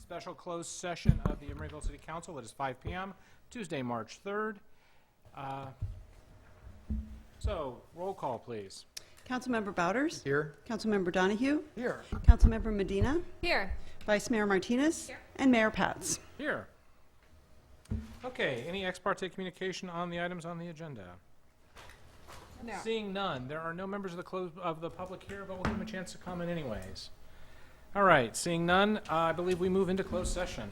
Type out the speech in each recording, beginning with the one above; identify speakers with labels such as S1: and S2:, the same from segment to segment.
S1: special closed session of the Emeryville City Council. It is 5 p.m., Tuesday, March 3rd. So, roll call, please.
S2: Councilmember Bouders?
S3: Here.
S2: Councilmember Donahue?
S3: Here.
S2: Councilmember Medina?
S4: Here.
S2: Vice Mayor Martinez?
S4: Here.
S2: And Mayor Pats.
S1: Here. Okay, any ex parte communication on the items on the agenda?
S4: No.
S1: Seeing none, there are no members of the public here, but we'll give them a chance to comment anyways. All right, seeing none, I believe we move into closed session.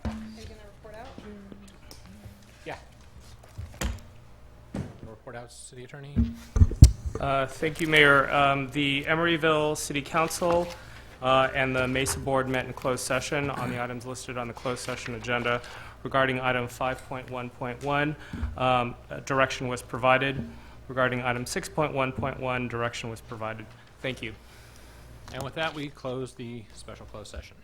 S4: Are you going to report out?
S1: Yeah. Report out, City Attorney.
S5: Thank you, Mayor. The Emeryville City Council and the Mesa Board met in closed session on the items listed on the closed session agenda. Regarding item 5.1.1, direction was provided. Regarding item 6.1.1, direction was provided. Thank you.
S1: And with that, we close the special closed session.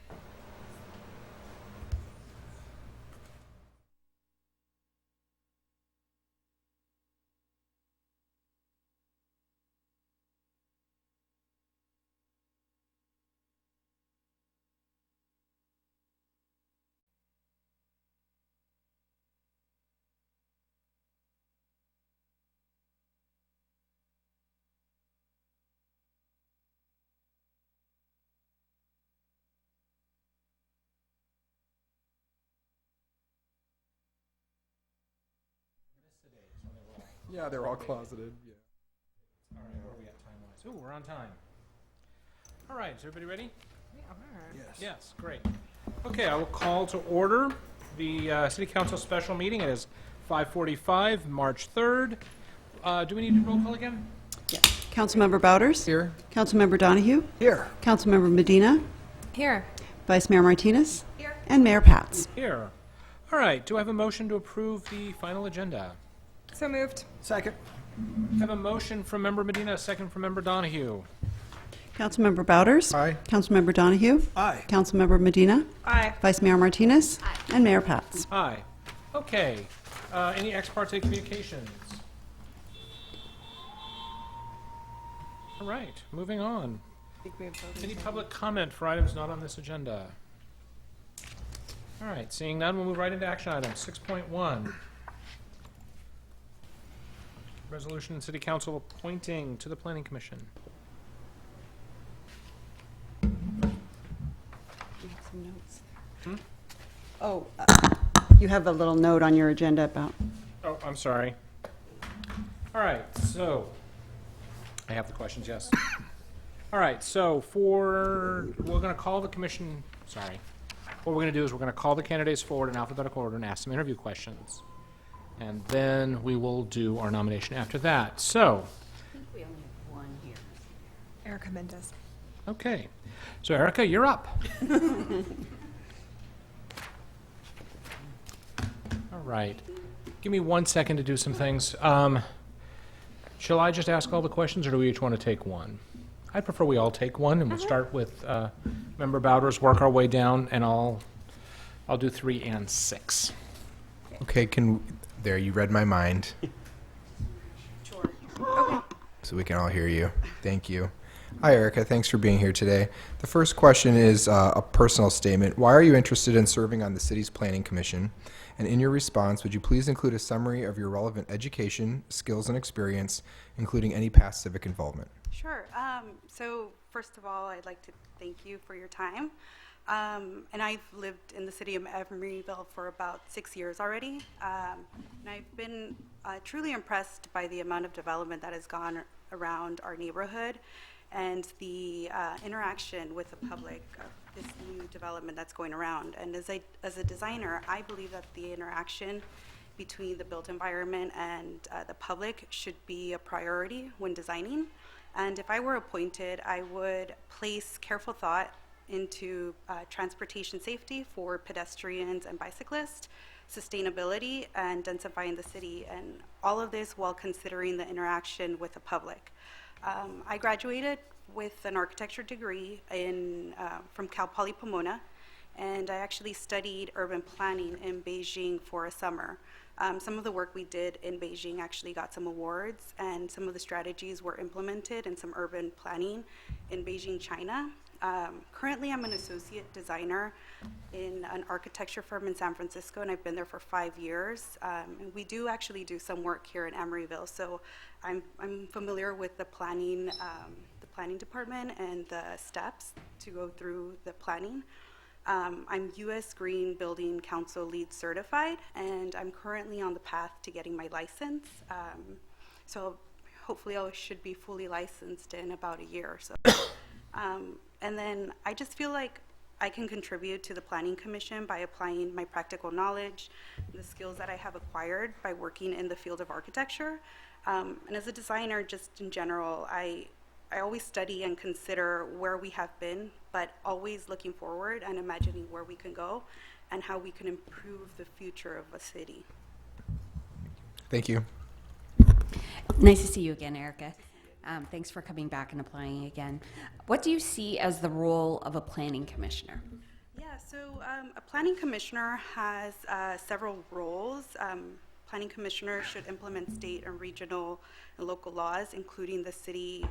S3: Yeah, they're all closeted. Yeah.
S1: All right, where are we at time-wise? Ooh, we're on time. All right, is everybody ready?
S4: We are.
S3: Yes.
S1: Yes, great. Okay, I will call to order the City Council special meeting. It is 5:45, March 3rd. Do we need to roll call again?
S2: Yes. Councilmember Bouders?
S3: Here.
S2: Councilmember Donahue?
S3: Here.
S2: Councilmember Medina?
S4: Here.
S2: Vice Mayor Martinez?
S4: Here.
S2: And Mayor Pats.
S1: Here. All right, do I have a motion to approve the final agenda?
S4: So moved.
S3: Second.
S1: I have a motion from Member Medina, a second from Member Donahue.
S2: Councilmember Bouders?
S3: Aye.
S2: Councilmember Donahue?
S3: Aye.
S2: Councilmember Medina?
S4: Aye.
S2: Vice Mayor Martinez? And Mayor Pats.
S1: Aye. Okay, any ex parte communications? All right, moving on. Any public comment for items not on this agenda? All right, seeing none, we'll move right into action items. 6.1. Resolution City Council appointing to the Planning Commission.
S2: You have some notes.
S1: Hmm?
S2: Oh, you have a little note on your agenda about...
S1: Oh, I'm sorry. All right, so I have the questions, yes. All right, so we're going to call the commission, sorry. What we're going to do is we're going to call the candidates forward in alphabetical order and ask some interview questions. And then we will do our nomination after that. So,
S6: I think we only have one here.
S4: Erica Mendez.
S1: okay. So, Erica, you're up. All right. Give me 1 second to do some things. Shall I just ask all the questions, or do we each want to take one? I prefer we all take one, and we'll start with Member Bouders, work our way down, and I'll do 3 and 6.
S7: Okay, there, you read my mind.
S6: Sure.
S7: So we can all hear you. Thank you. Hi, Erica. Thanks for being here today. The first question is a personal statement. Why are you interested in serving on the city's planning commission? And in your response, would you please include a summary of your relevant education, skills, and experience, including any past civic involvement?
S8: Sure. So first of all, I'd like to thank you for your time. And I've lived in the city of Emeryville for about 6 years already. And I've been truly impressed by the amount of development that has gone around our neighborhood and the interaction with the public of this new development that's going around. And as a designer, I believe that the interaction between the built environment and the public should be a priority when designing. And if I were appointed, I would place careful thought into transportation safety for pedestrians and bicyclists, sustainability, and densifying the city, and all of this while considering the interaction with the public. I graduated with an architecture degree from Cal Poly Pomona, and I actually studied urban planning in Beijing for a summer. Some of the work we did in Beijing actually got some awards, and some of the strategies were implemented in some urban planning in Beijing, China. Currently, I'm an associate designer in an architecture firm in San Francisco, and I've been there for 5 years. And we do actually do some work here in Emeryville, so I'm familiar with the planning department and the steps to go through the planning. I'm U.S. Green Building Council LEED certified, and I'm currently on the path to getting my license. So hopefully I should be fully licensed in about a year or so. And then I just feel like I can contribute to the Planning Commission by applying my practical knowledge, the skills that I have acquired by working in the field of architecture. And as a designer, just in general, I always study and consider where we have been, but always looking forward and imagining where we can go and how we can improve the future of a city.
S7: Thank you.
S6: Nice to see you again, Erica. Thanks for coming back and applying again. What do you see as the role of a planning commissioner?
S8: Yeah, so a planning commissioner has several roles. Planning commissioners should implement state and regional and local laws, including the city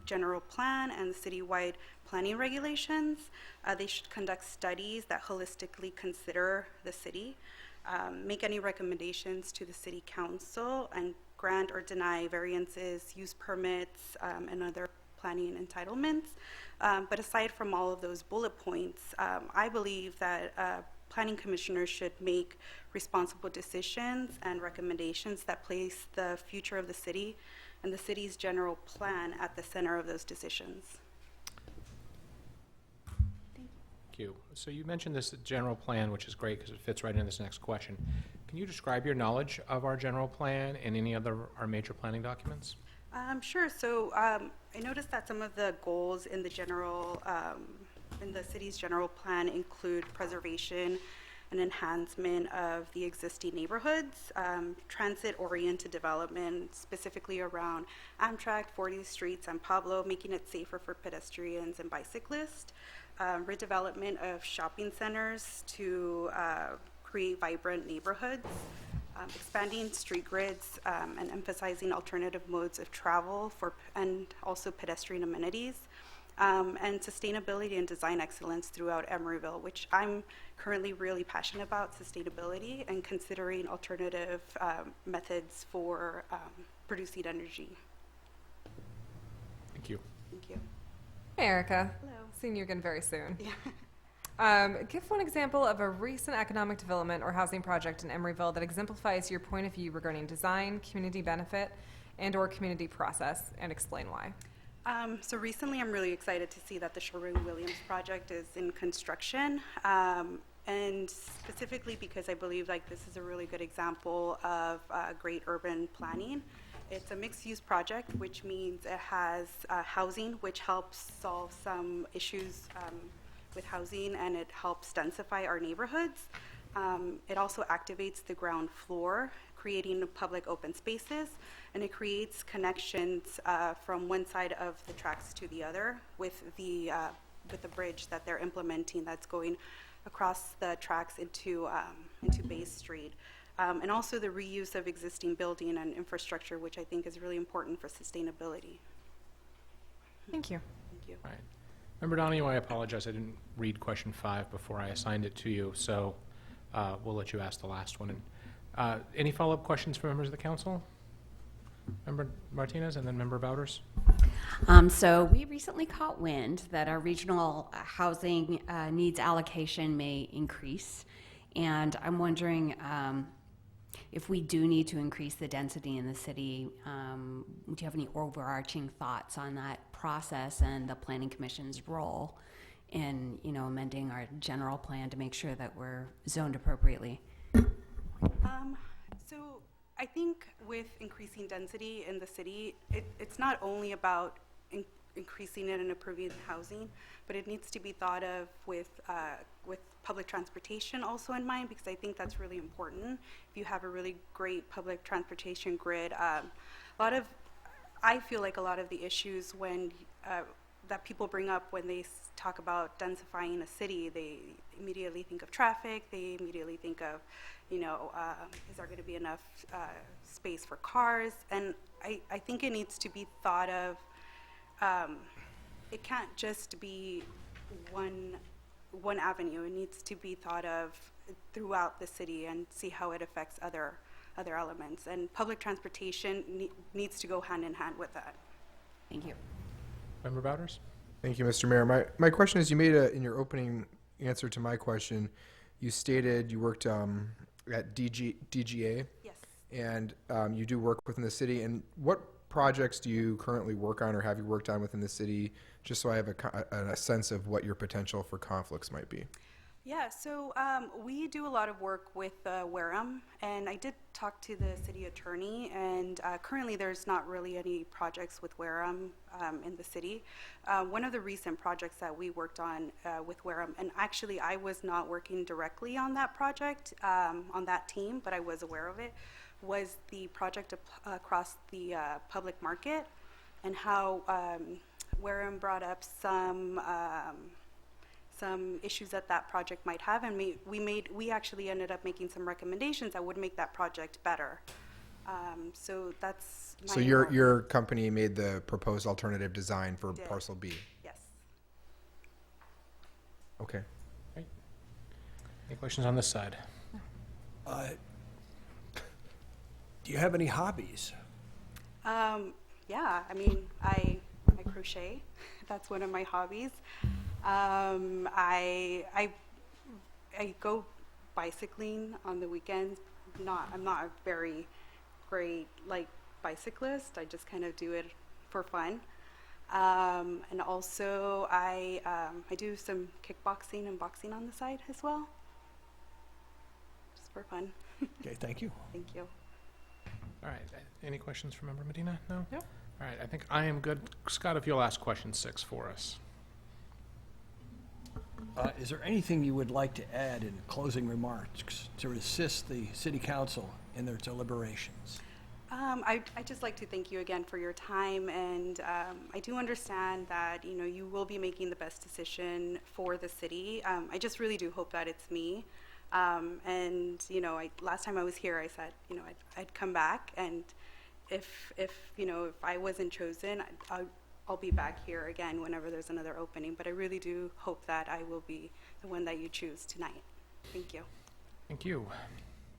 S8: general plan and the citywide planning regulations. They should conduct studies that holistically consider the city, make any recommendations to the city council, and grant or deny variances, use permits, and other planning entitlements. But aside from all of those bullet points, I believe that planning commissioners should make responsible decisions and recommendations that place the future of the city and the city's general plan at the center of those decisions.
S1: Thank you. So you mentioned this general plan, which is great because it fits right into this next question. Can you describe your knowledge of our general plan and any other our major planning documents?
S8: Sure. So I noticed that some of the goals in the city's general plan include preservation and enhancement of the existing neighborhoods, transit-oriented development, specifically around Amtrak, 40th Street, San Pablo, making it safer for pedestrians and bicyclists, redevelopment of shopping centers to create vibrant neighborhoods, expanding street grids and emphasizing alternative modes of travel and also pedestrian amenities, and sustainability and design excellence throughout Emeryville, which I'm currently really passionate about sustainability and considering alternative methods for producing energy.
S1: Thank you.
S8: Thank you.
S4: Hey, Erica.
S8: Hello.
S4: Seeing you again very soon.
S8: Yeah.
S4: Give one example of a recent economic development or housing project in Emeryville that exemplifies your point of view regarding design, community benefit, and/or community process, and explain why.
S8: So recently, I'm really excited to see that the Sherwin-Williams project is in construction, and specifically because I believe like this is a really good example of great urban planning. It's a mixed-use project, which means it has housing, which helps solve some issues with housing, and it helps densify our neighborhoods. It also activates the ground floor, creating public open spaces, and it creates connections from one side of the tracks to the other with the bridge that they're implementing that's going across the tracks into Bay Street. And also the reuse of existing building and infrastructure, which I think is really important for sustainability.
S4: Thank you.
S8: Thank you.
S1: All right. Member Donahue, I apologize. I didn't read question 5 before I assigned it to you, so we'll let you ask the last one. And, any follow-up questions from members of the council? Member Martinez and then Member Bowders.
S6: So we recently caught wind that our regional housing needs allocation may increase, and I'm wondering if we do need to increase the density in the city. Do you have any overarching thoughts on that process and the Planning Commission's role in, amending our general plan to make sure that we're zoned appropriately?
S8: So I think with increasing density in the city, it's not only about increasing it and improving housing, but it needs to be thought of with public transportation also in mind, because I think that's really important. If you have a really great public transportation grid, I feel like a lot of the issues when that people bring up when they talk about densifying a city. They immediately think of traffic. They immediately think of, is there going to be enough space for cars? And I think it needs to be thought of. It can't just be one avenue. It needs to be thought of throughout the city and see how it affects other elements. And public transportation needs to go hand in hand with that.
S6: Thank you.
S1: Member Bowders?
S7: Thank you, Mr. Mayor. My question is, you made in your opening answer to my question, you stated you worked at DGA,
S8: Yes.
S7: and you do work within the city. And what projects do you currently work on or have you worked on within the city, just so I have a sense of what your potential for conflicts might be?
S8: Yeah, so we do a lot of work with Wareham, and I did talk to the city attorney, and currently there's not really any projects with Wareham in the city. One of the recent projects that we worked on with Wareham, and actually I was not working directly on that project, on that team, but I was aware of it, was the project across the public market, and how Wareham brought up some issues that project might have, and we actually ended up making some recommendations that would make that project better. So that's my
S7: So your company made the proposed alternative design for
S8: Did.
S7: parcel B.
S8: Yes.
S7: Okay.
S1: Any questions on this side?
S9: Do you have any hobbies?
S8: Yeah, I mean, I crochet. That's one of my hobbies. I go bicycling on the weekends. I'm not a very great bicyclist. I just kind of do it for fun. And also I do some kickboxing and boxing on the side as well. Just for fun.
S9: Okay, thank you.
S8: Thank you.
S1: All right. Any questions for Member Medina? No?
S4: No.
S1: All right. I think I am good. Scott, if you'll ask question 6 for us.
S9: Is there anything you would like to add in closing remarks to assist the City Council in their deliberations?
S8: I'd just like to thank you again for your time, and I do understand that you will be making the best decision for the city. I just really do hope that it's me. And last time I was here, I said I'd come back, and if I wasn't chosen, I'll be back here again whenever there's another opening. But I really do hope that I will be the one that you choose tonight. Thank you.
S1: Thank you.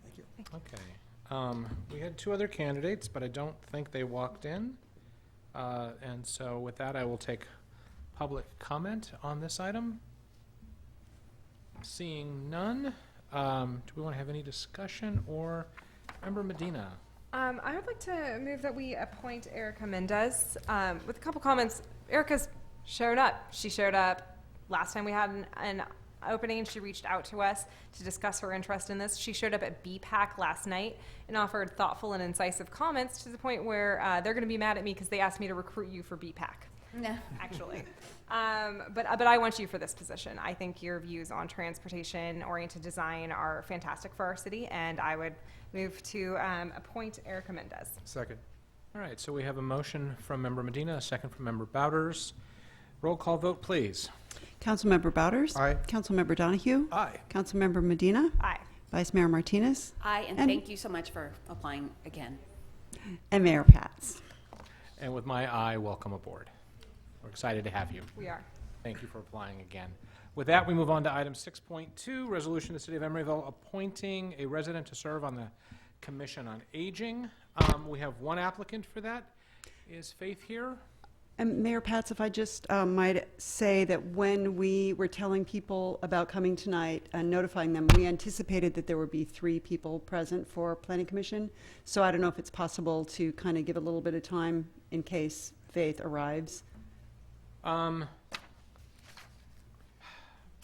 S9: Thank you.
S1: Okay. We had 2 other candidates, but I don't think they walked in. And so with that, I will take public comment on this item. Seeing none, do we want to have any discussion, or Member Medina?
S4: I would like to move that we appoint Erica Mendez. With a couple comments, Erica's showed up. She showed up last time we had an opening. She reached out to us to discuss her interest in this. She showed up at BPAC last night and offered thoughtful and incisive comments to the point where they're going to be mad at me because they asked me to recruit you for BPAC.
S6: No.
S4: Actually. But I want you for this position. I think your views on transportation-oriented design are fantastic for our city, and I would move to appoint Erica Mendez.
S7: Second.
S1: All right, so we have a motion from Member Medina, a second from Member Bowders. Roll call vote, please.
S2: Councilmember Bowders?
S7: Aye.
S2: Councilmember Donahue?
S9: Aye.
S2: Councilmember Medina?
S4: Aye.
S2: Vice Mayor Martinez?
S6: Aye, and
S2: And-
S6: thank you so much for applying again.
S2: And Mayor Pats.
S1: And with my eye, welcome aboard. We're excited to have you.
S4: We are.
S1: Thank you for applying again. With that, we move on to item 6.2, resolution of the City of Emeryville appointing a resident to serve on the Commission on Aging. We have one applicant for that. Is Faith here?
S2: And Mayor Pats, if I just might say that when we were telling people about coming tonight and notifying them, we anticipated that there would be 3 people present for Planning Commission. So I don't know if it's possible to kind of give a little bit of time in case Faith arrives. I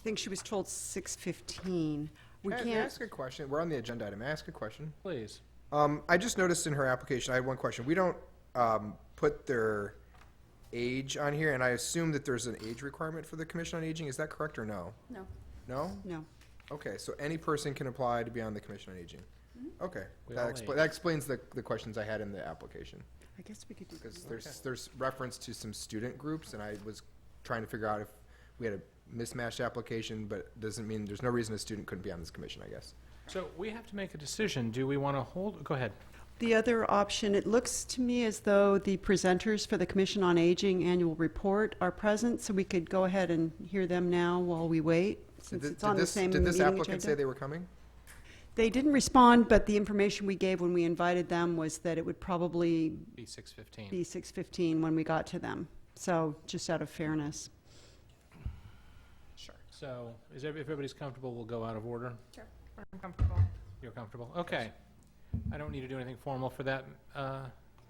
S2: think she was told 6:15. We
S7: May I
S2: can't.
S7: ask a question? We're on the agenda item. May I ask a question?
S1: Please.
S7: I just noticed in her application, I had one question. We don't put their age on here, and I assume that there's an age requirement for the Commission on Aging. Is that correct or no?
S6: No.
S7: No?
S2: No.
S7: Okay, so any person can apply to be on the Commission on Aging. Okay,
S1: We all
S7: that explains the questions I had in the application.
S2: I guess we could do
S7: Because
S2: that.
S7: there's reference to some student groups, and I was trying to figure out if we had a mismatched application, but it doesn't mean, there's no reason a student couldn't be on this commission, I guess.
S1: So we have to make a decision. Do we want to hold, go ahead.
S2: The other option, it looks to me as though the presenters for the Commission on Aging annual report are present, so we could go ahead and hear them now while we wait, since it's on the same
S7: Did this
S2: meeting
S7: applicant say
S2: agenda.
S7: they were coming?
S2: They didn't respond, but the information we gave when we invited them was that it would probably
S1: Be 6:15.
S2: be 6:15 when we got to them. So just out of fairness.
S1: Sure. So if everybody's comfortable, we'll go out of order.
S4: Sure. I'm comfortable.
S1: You're comfortable? Okay. I don't need to do anything formal for that,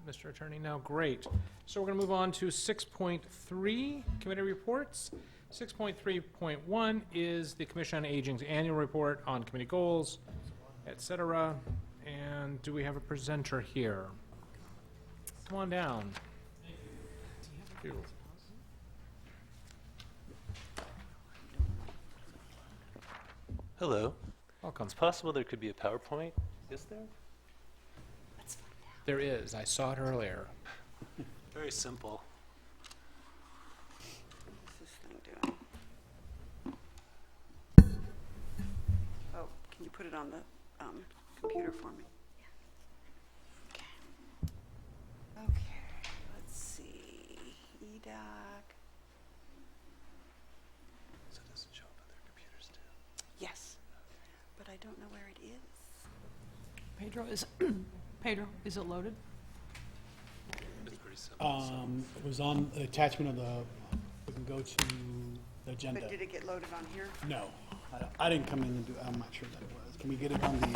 S1: Mr. Attorney. No, great. So we're going to move on to 6.3, committee reports. 6.3.1 is the Commission on Aging's annual report on committee goals, et cetera. And do we have a presenter here? Come on down. Thank you.
S10: Hello.
S1: Welcome.
S10: It's possible there could be a PowerPoint, is there?
S1: There is. I saw it earlier.
S10: Very simple.
S2: What's this thing doing? Oh, can you put it on the computer for me? Okay, let's see. EDOC.
S10: So it doesn't show up on their computers too.
S2: Yes, but I don't know where it is.
S11: Pedro, is it loaded?
S10: It's pretty simple.
S11: It was on the attachment of the, we can go to the agenda.
S2: But did it get loaded on here?
S11: No, I didn't come in and do, I'm not sure that it was. Can we get it on the?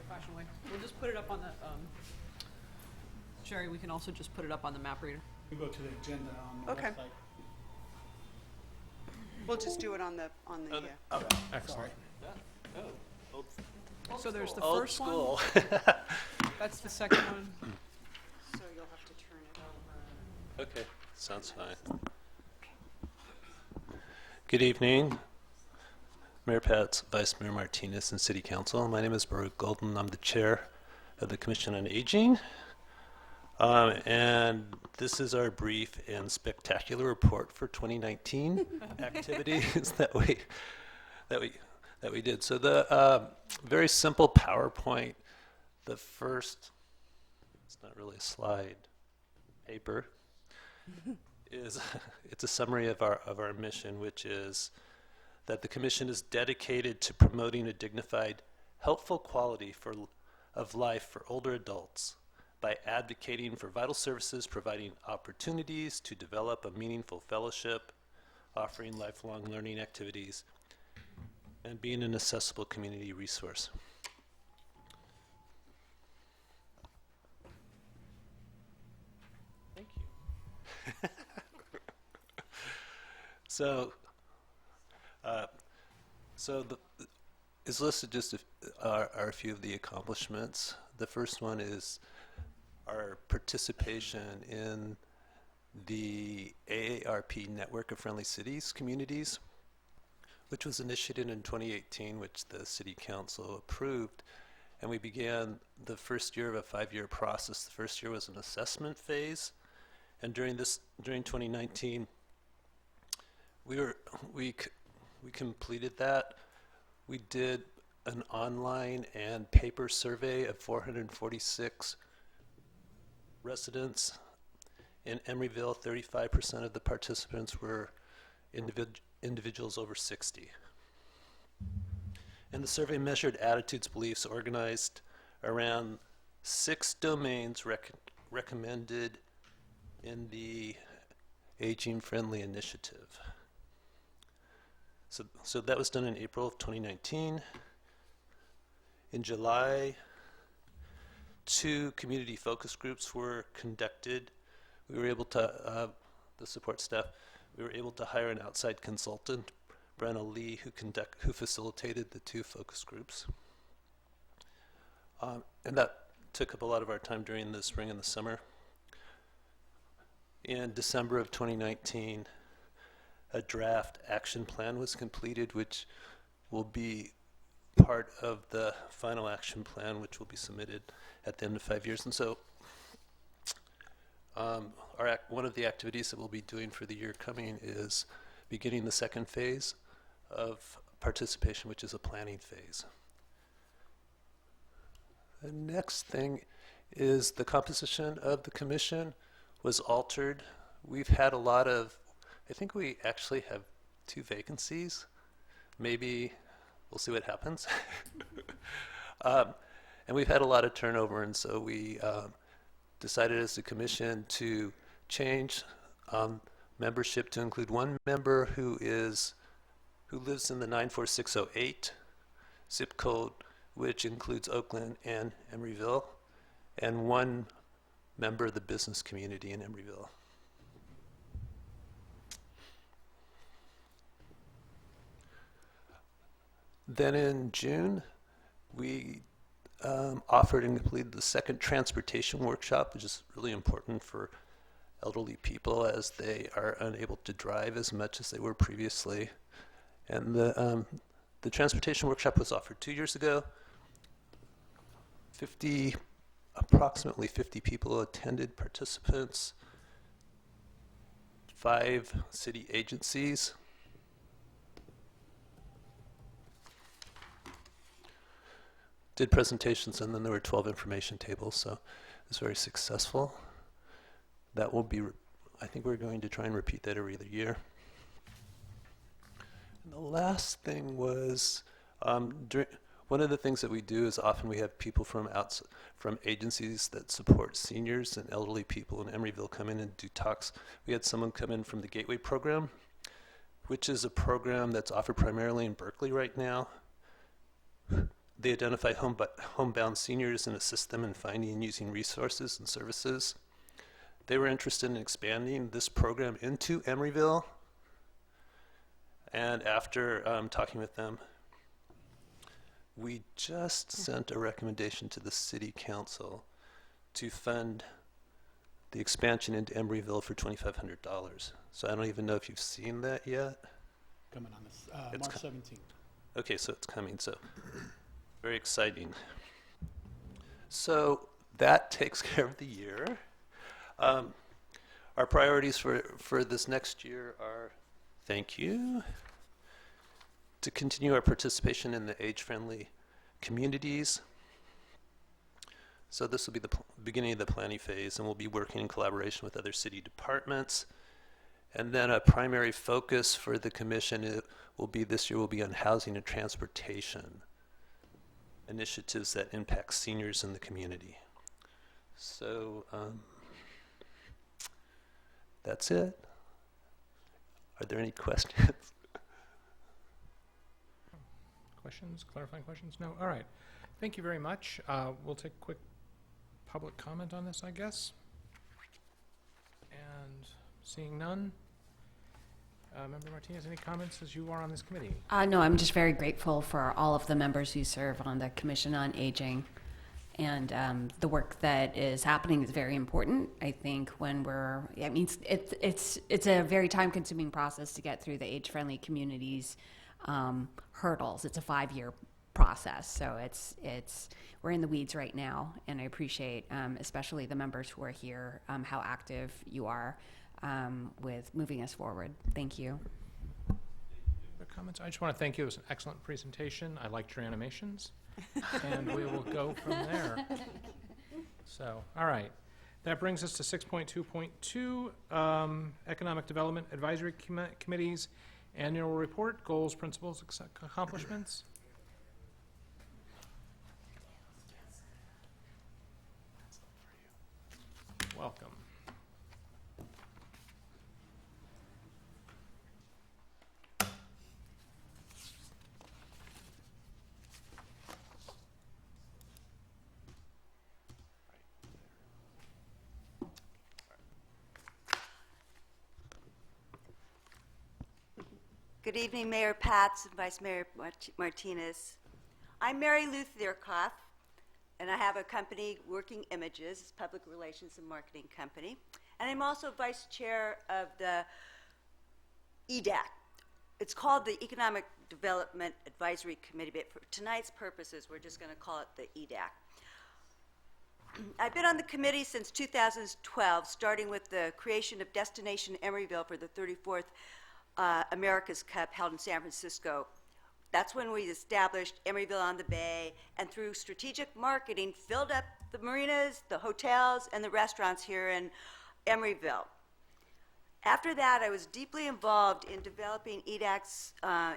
S11: Fashion way. We'll just put it up on the, Sherry, we can also just put it up on the map reader. We go to the agenda on the
S2: Okay.
S11: website.
S2: We'll just do it on the,
S1: Excellent.
S10: Oh, old,
S11: So there's the
S10: old
S11: first one,
S10: school.
S11: that's the second one.
S2: so you'll have to turn it over.
S10: Okay, sounds fine. Good evening. Mayor Pats, Vice Mayor Martinez, and City Council. My name is Baruch Golden. I'm the chair of the Commission on Aging. And this is our brief and spectacular report for 2019 activities that we did. So the very simple PowerPoint, the first, it's not really a slide, paper, is it's a summary of our mission, which is that the Commission is dedicated to promoting a dignified, helpful quality of life for older adults by advocating for vital services, providing opportunities to develop a meaningful fellowship, offering lifelong learning activities, and being an accessible community resource. Thank you. So is listed just are a few of the accomplishments. The first one is our participation in the AARP Network of Friendly Cities communities, which was initiated in 2018, which the City Council approved. And we began the first year of a 5-year process. The first year was an assessment phase. And during 2019, we completed that. We did an online and paper survey of 446 residents. In Emeryville, 35% of the participants were individuals over 60. And the survey measured attitudes, beliefs, organized around 6 domains recommended in the Aging Friendly Initiative. So that was done in April of 2019. In July, 2 community focus groups were conducted. We were able to, the support staff, we were able to hire an outside consultant, Brenna Lee, who facilitated the 2 focus groups. And that took up a lot of our time during the spring and the summer. In December of 2019, a draft action plan was completed, which will be part of the final action plan, which will be submitted at the end of 5 years. And so one of the activities that we'll be doing for the year coming is beginning the second phase of participation, which is a planning phase. The next thing is the composition of the commission was altered. We've had a lot of, I think we actually have 2 vacancies. Maybe we'll see what happens. And we've had a lot of turnover, and so we decided as a commission to change membership to include one member who lives in the 94608 zip code, which includes Oakland and Emeryville, and one member of the business community in Emeryville. Then in June, we offered and completed the second transportation workshop, which is really important for elderly people as they are unable to drive as much as they were previously. And the transportation workshop was offered 2 years ago. Approximately 50 people attended, participants, 5 city agencies. Did presentations, and then there were 12 information tables, so it was very successful. That will be, I think we're going to try and repeat that every other year. And the last thing was, one of the things that we do is often we have people from agencies that support seniors and elderly people in Emeryville come in and do talks. We had someone come in from the Gateway program, which is a program that's offered primarily in Berkeley right now. They identify homebound seniors and assist them in finding and using resources and services. They were interested in expanding this program into Emeryville. And after talking with them, we just sent a recommendation to the City Council to fund the expansion into Emeryville for $2,500. So I don't even know if you've seen that yet.
S11: Coming on this,
S10: It's
S11: March 17th.
S10: Okay, so it's coming. So very exciting. So that takes care of the year. Our priorities for this next year are, thank you, to continue our participation in the age-friendly communities. So this will be the beginning of the planning phase, and we'll be working in collaboration with other city departments. And then a primary focus for the commission this year will be on housing and transportation initiatives that impact seniors in the community. So that's it. Are there any questions?
S1: Questions, clarifying questions? No? All right. Thank you very much. We'll take a quick public comment on this, I guess. And seeing none. Member Martinez, any comments as you are on this committee?
S6: No, I'm just very grateful for all of the members who serve on the Commission on Aging. And the work that is happening is very important. I think it's a very time-consuming process to get through the age-friendly communities hurdles. It's a 5-year process, so we're in the weeds right now. And I appreciate, especially the members who are here, how active you are with moving us forward. Thank you.
S1: Other comments? I just want to thank you. It was an excellent presentation. I liked your animations. And we will go from there. So, all right. That brings us to 6.2.2, Economic Development Advisory Committee's Annual Report, Goals, Principles, Accomplishments. Welcome.
S12: Good evening, Mayor Pats and Vice Mayor Martinez. I'm Mary Lou Thierkoff, and I have a company, Working Images, it's a public relations and marketing company. And I'm also vice chair of the EDAC. It's called the Economic Development Advisory Committee, but for tonight's purposes, we're just going to call it the EDAC. I've been on the committee since 2012, starting with the creation of Destination Emeryville for the 34th America's Cup held in San Francisco. That's when we established Emeryville on the Bay, and through strategic marketing, filled up the marinas, the hotels, and the restaurants here in Emeryville. After that, I was deeply involved in developing EDAC's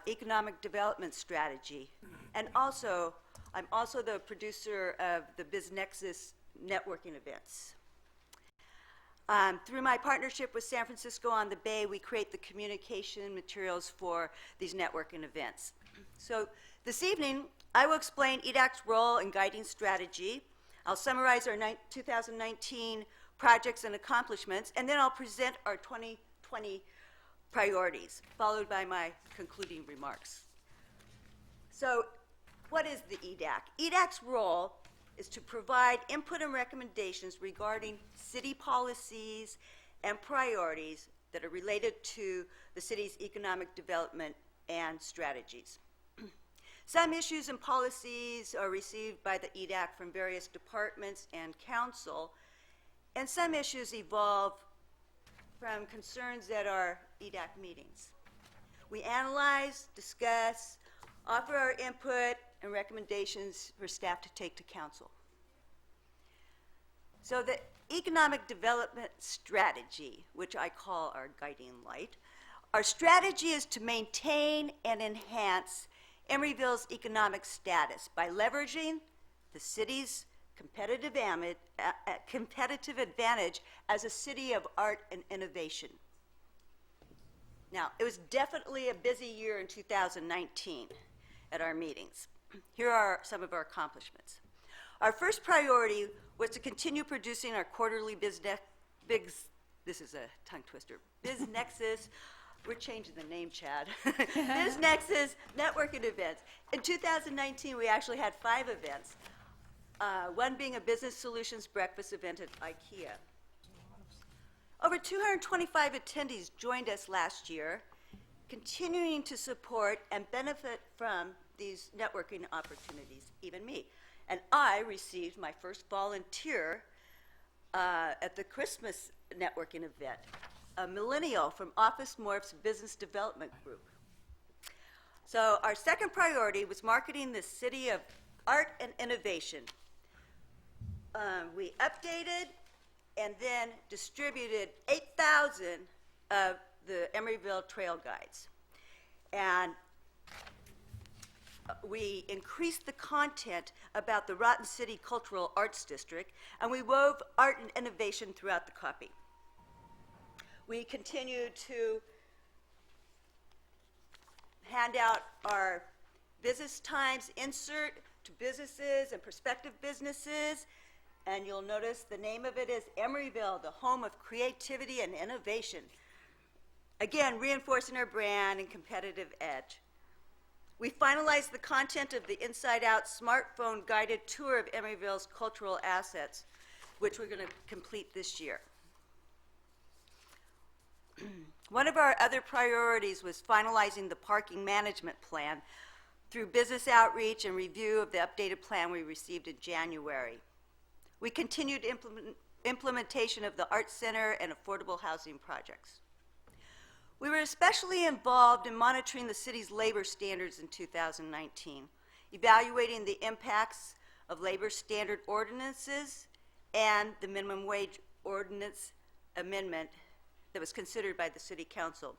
S12: economic development strategy, and I'm also the producer of the BizNexus networking events. Through my partnership with San Francisco on the Bay, we create the communication materials for these networking events. So this evening, I will explain EDAC's role in guiding strategy. I'll summarize our 2019 projects and accomplishments, and then I'll present our 2020 priorities, followed by my concluding remarks. So what is the EDAC? EDAC's role is to provide input and recommendations regarding city policies and priorities that are related to the city's economic development and strategies. Some issues and policies are received by the EDAC from various departments and council, and some issues evolve from concerns at our EDAC meetings. We analyze, discuss, offer our input and recommendations for staff to take to council. So the economic development strategy, which I call our guiding light, our strategy is to maintain and enhance Emeryville's economic status by leveraging the city's competitive advantage as a city of art and innovation. Now, it was definitely a busy year in 2019 at our meetings. Here are some of our accomplishments. Our first priority was to continue producing our quarterly this is a tongue twister, BizNexus, we're changing the name, Chad, BizNexus networking events. In 2019, we actually had 5 events, one being a business solutions breakfast event at IKEA. Over 225 attendees joined us last year, continuing to support and benefit from these networking opportunities, even me. And I received my first volunteer at the Christmas networking event, a millennial from Office Morph's Business Development Group. So our second priority was marketing the city of art and innovation. We updated and then distributed 8,000 of the Emeryville trail guides. And we increased the content about the Rotten City Cultural Arts District, and we wove art and innovation throughout the copy. We continued to hand out our business times insert to businesses and prospective businesses, and you'll notice the name of it is Emeryville, the home of creativity and innovation. Again, reinforcing our brand and competitive edge. We finalized the content of the Inside Out smartphone guided tour of Emeryville's cultural assets, which we're going to complete this year. One of our other priorities was finalizing the parking management plan through business outreach and review of the updated plan we received in January. We continued implementation of the Art Center and affordable housing projects. We were especially involved in monitoring the city's labor standards in 2019, evaluating the impacts of labor standard ordinances and the minimum wage ordinance amendment that was considered by the City Council.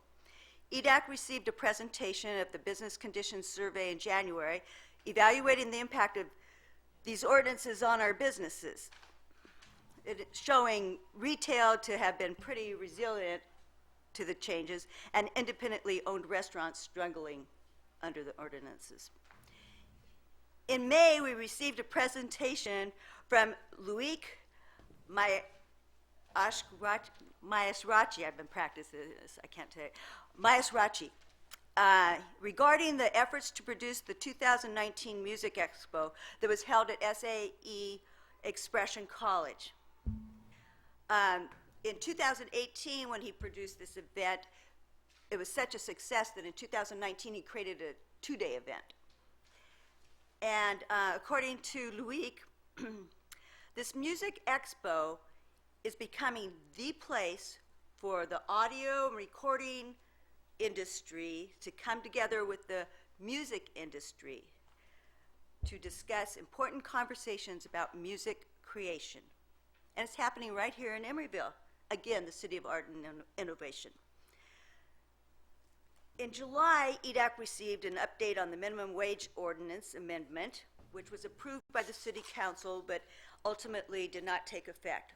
S12: EDAC received a presentation of the Business Conditions Survey in January, evaluating the impact of these ordinances on our businesses, showing retail to have been pretty resilient to the changes, and independently owned restaurants struggling under the ordinances. In May, we received a presentation from Loic Maesrachi, I've been practicing this, I can't tell you, Maesrachi, regarding the efforts to produce the 2019 Music Expo that was held at SAE Expression College. In 2018, when he produced this event, it was such a success that in 2019 he created two-day event. And according to Luik, this music expo is becoming the place for the audio and recording industry to come together with the music industry to discuss important conversations about music creation. And it's happening right here in Emeryville, again, the City of Art and Innovation. In July, EDAC received an update on the minimum wage ordinance amendment, which was approved by the City Council but ultimately did not take effect.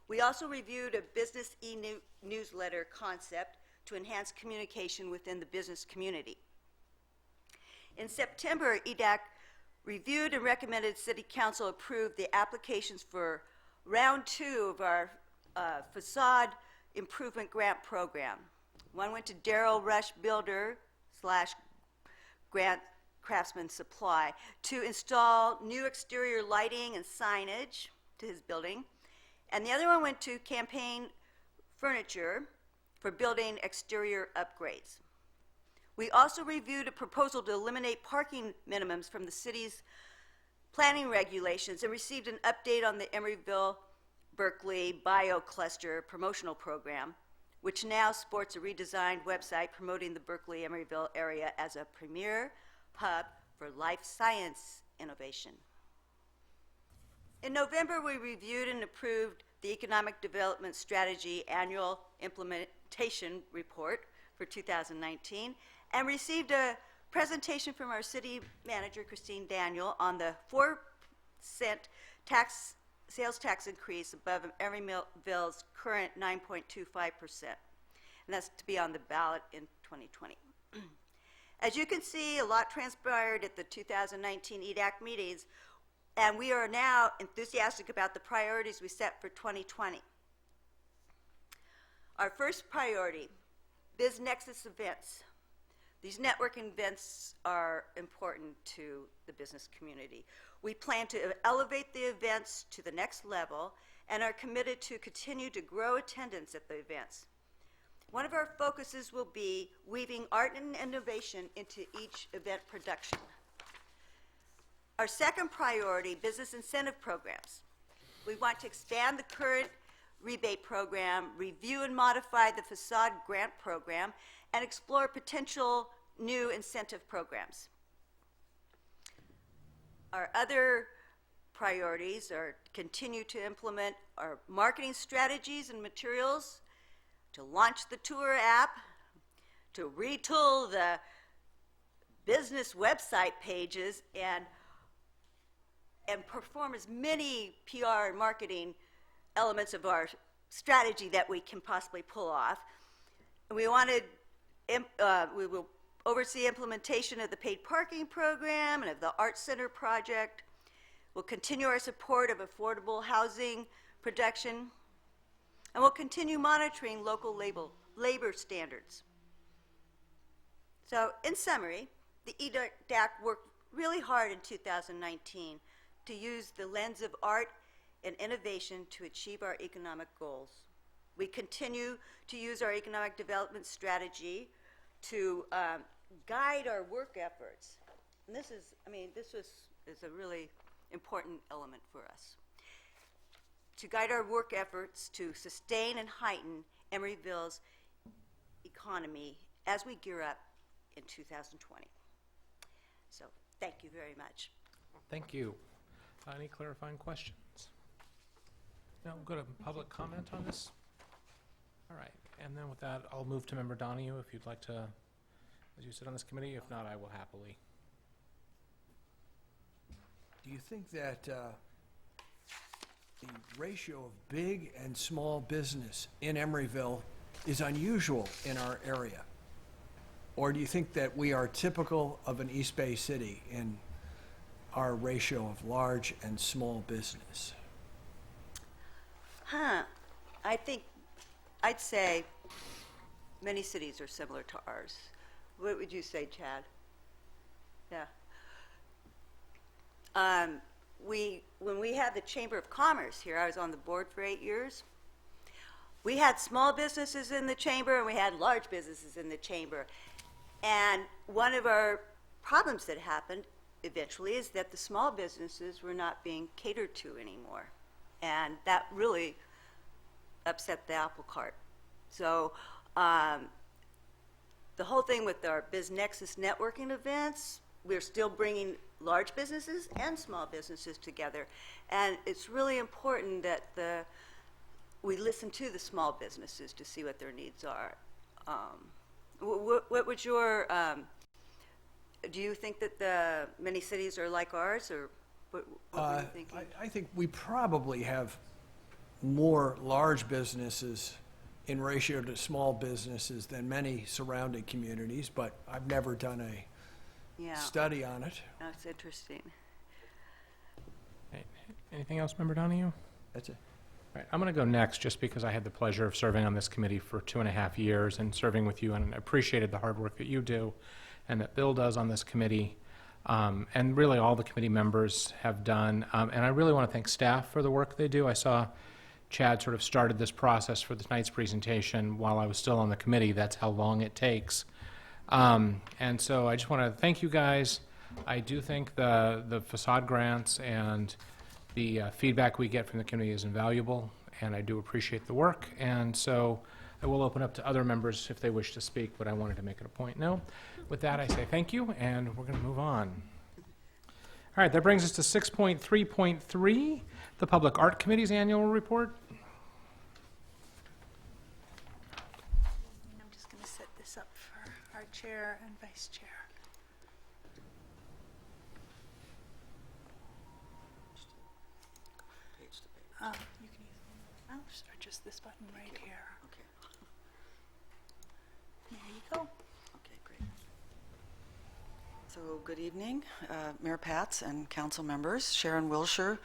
S12: We also reviewed a business e-newsletter concept to enhance communication within the business community. In September, EDAC reviewed and recommended City Council approve the applications for round 2 of our facade improvement grant program. One went to Darrell Rush Builder / Grant Craftsman Supply to install new exterior lighting and signage to his building. And the other one went to Campaign Furniture for building exterior upgrades. We also reviewed a proposal to eliminate parking minimums from the city's planning regulations and received an update on the Emeryville Berkeley BioCluster promotional program, which now sports a redesigned website promoting the Berkeley Emeryville area as a premier hub for life science innovation. In November, we reviewed and approved the Economic Development Strategy Annual Implementation Report for 2019 and received a presentation from our city manager, Christine Daniel, on the 4% sales tax increase above Emeryville's current 9.25%. And that's to be on the ballot in 2020. As you can see, a lot transpired at the 2019 EDAC meetings, and we are now enthusiastic about the priorities we set for 2020. Our first priority, BizNexus events. These networking events are important to the business community. We plan to elevate the events to the next level and are committed to continue to grow attendance at the events. One of our focuses will be weaving art and innovation into each event production. Our second priority, business incentive programs. We want to expand the current rebate program, review and modify the facade grant program, and explore potential new incentive programs. Our other priorities are to continue to implement our marketing strategies and materials, to launch the tour app, to retool the business website pages, and perform as many PR and marketing elements of our strategy that we can possibly pull off. And we will oversee implementation of the paid parking program and of the Art Center project. We'll continue our support of affordable housing production, and we'll continue monitoring local labor standards. So, in summary, the EDAC worked really hard in 2019 to use the lens of art and innovation to achieve our economic goals. We continue to use our economic development strategy to guide our work efforts. And this is a really important element for us. To guide our work efforts to sustain and heighten Emeryville's economy as we gear up in 2020. So, thank you very much.
S1: Thank you. Any clarifying questions? No, go to public comment on this. All right, and then with that, I'll move to Member Donahue if you'd like to, as you sit on this committee. If not, I will happily.
S9: Do you think that the ratio of big and small business in Emeryville is unusual in our area? Or do you think that we are typical of an East Bay city in our ratio of large and small business?
S12: I'd say many cities are similar to ours. What would you say, Chad? Yeah. When we had the Chamber of Commerce here, I was on the board for 8 years. We had small businesses in the chamber and we had large businesses in the chamber. And one of our problems that happened eventually is that the small businesses were not being catered to anymore. And that really upset the apple cart. So the whole thing with our BizNexus networking events, we're still bringing large businesses and small businesses together. And it's really important that we listen to the small businesses to see what their needs are. What would your, do you think that many cities are like ours, or what were you thinking?
S9: I think we probably have more large businesses in ratio to small businesses than many surrounding communities, but I've never done a study on it.
S12: That's interesting.
S1: Anything else, Member Donahue?
S9: That's it.
S1: All right, I'm going to go next just because I had the pleasure of serving on this committee for 2.5 years and serving with you, and appreciated the hard work that you do and that Bill does on this committee, and really all the committee members have done. And I really want to thank staff for the work they do. I saw Chad sort of started this process for tonight's presentation while I was still on the committee. That's how long it takes. And so I just want to thank you guys. I do think the facade grants and the feedback we get from the community is invaluable, and I do appreciate the work. And so I will open up to other members if they wish to speak, but I wanted to make it a point. No, with that I say thank you, and we're going to move on. All right, that brings us to 6.3.3, the Public Art Committee's annual report.
S13: I'm just going to set this up for our chair and vice chair. You can use the mouse or just this button right here.
S14: Okay.
S13: There you go.
S14: Okay, great. So, good evening, Mayor Pats and council members. Sharon Wilshire,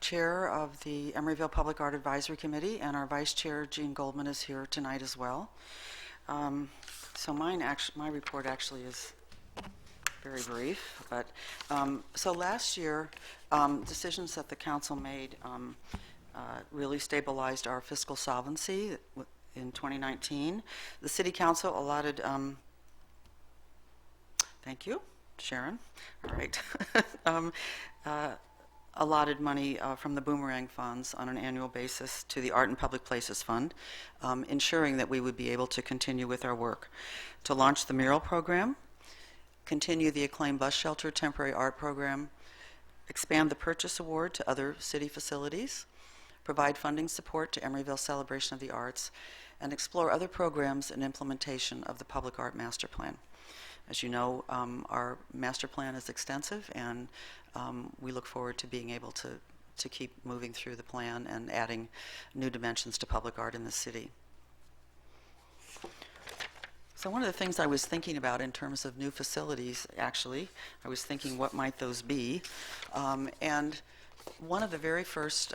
S14: Chair of the Emeryville Public Art Advisory Committee, and our Vice Chair, Jean Goldman, is here tonight as well. So my report actually is very brief, but so last year, decisions that the council made really stabilized our fiscal solvency in 2019. The City Council allotted, thank you, Sharon, all right, allotted money from the Boomerang funds on an annual basis to the Art and Public Places Fund, ensuring that we would be able to continue with our work. To launch the mural program, continue the acclaimed bus shelter temporary art program, expand the purchase award to other city facilities, provide funding support to Emeryville Celebration of the Arts, and explore other programs and implementation of the Public Art Master Plan. As you know, our master plan is extensive, and we look forward to being able to keep moving through the plan and adding new dimensions to public art in the city. So one of the things I was thinking about in terms of new facilities, actually, I was thinking what might those be, and one of the very first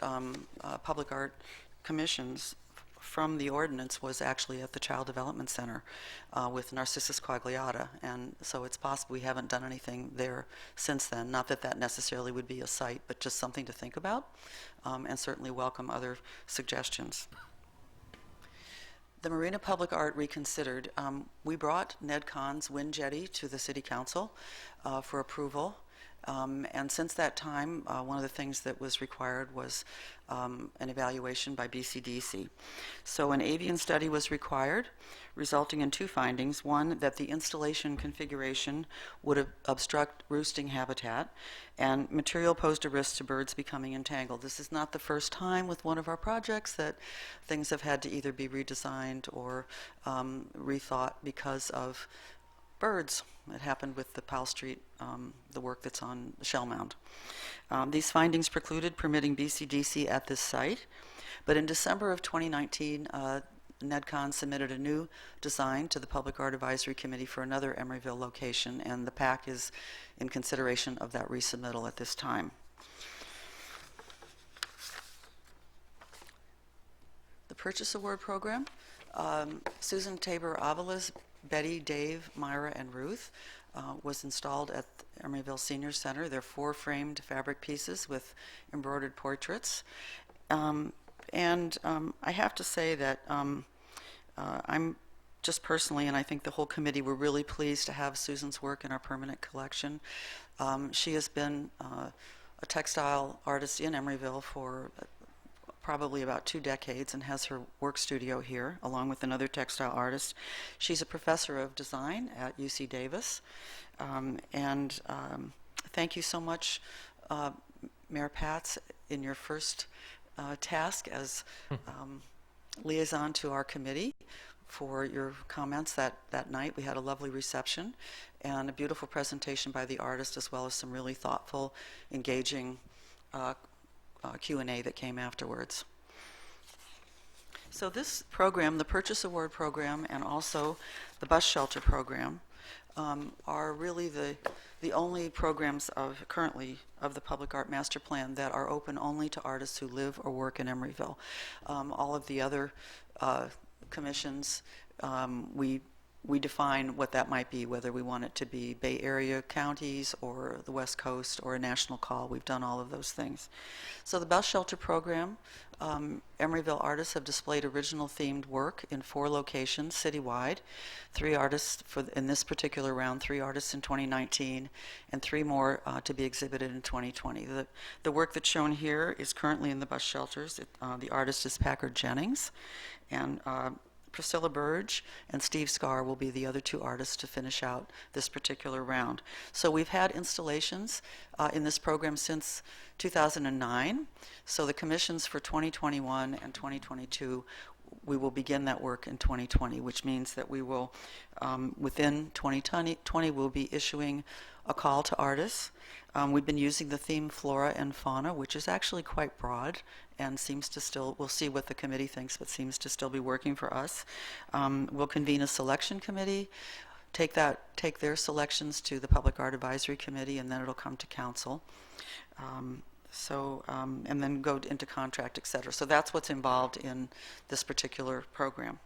S14: public art commissions from the ordinance was actually at the Child Development Center with Narcissus Quagliata, and so it's possible we haven't done anything there since then. Not that that necessarily would be a site, but just something to think about, and certainly welcome other suggestions. The Marina Public Art Reconsidered, we brought Ned Kahn's Wind Jetty to the City Council for approval. And since that time, one of the things that was required was an evaluation by BCDC. So an avian study was required, resulting in two findings. One, that the installation configuration would obstruct roosting habitat, and material posed a risk to birds becoming entangled. This is not the first time with one of our projects that things have had to either be redesigned or rethought because of birds. It happened with the Powell Street, the work that's on the Shell Mound. These findings precluded permitting BCDC at this site, but in December of 2019, Ned Kahn submitted a new design to the Public Art Advisory Committee for another Emeryville location, and the PAC is in consideration of that resubmittal at this time. The Purchase Award Program, Susan Tabor Avalas, Betty, Dave, Myra, and Ruth was installed at Emeryville Senior Center. They're 4 framed fabric pieces with embroidered portraits. I have to say that I'm just personally, and I think the whole committee, were really pleased to have Susan's work in our permanent collection. She has been a textile artist in Emeryville for probably about 2 decades and has her work studio here, along with another textile artist. She's a professor of design at UC Davis. Thank you so much, Mayor Pats, in your first task as liaison to our committee, for your comments that night. We had a lovely reception and a beautiful presentation by the artist, as well as some really thoughtful, engaging Q&A that came afterwards. So this program, the Purchase Award Program and also the Bus Shelter Program, are really the only programs currently of the Public Art Master Plan that are open only to artists who live or work in Emeryville. All of the other commissions, we define what that might be, whether we want it to be Bay Area counties or the West Coast or a national call. We've done all of those things. So the Bus Shelter Program, Emeryville artists have displayed original themed work in 4 locations citywide. 3 artists in this particular round, 3 artists in 2019, and 3 more to be exhibited in 2020. The work that's shown here is currently in the bus shelters. The artist is Packard Jennings, and Priscilla Burge and Steve Scar will be the other 2 artists to finish out this particular round. So we've had installations in this program since 2009. So the commissions for 2021 and 2022, we will begin that work in 2020, which means that we will, within 2020, we'll be issuing a call to artists. We've been using the theme Flora and Fauna, which is actually quite broad and seems to still, we'll see what the committee thinks, but seems to still be working for us. We'll convene a selection committee, take their selections to the Public Art Advisory Committee, and then it'll come to council. And then go into contract, et cetera. So that's what's involved in this particular program.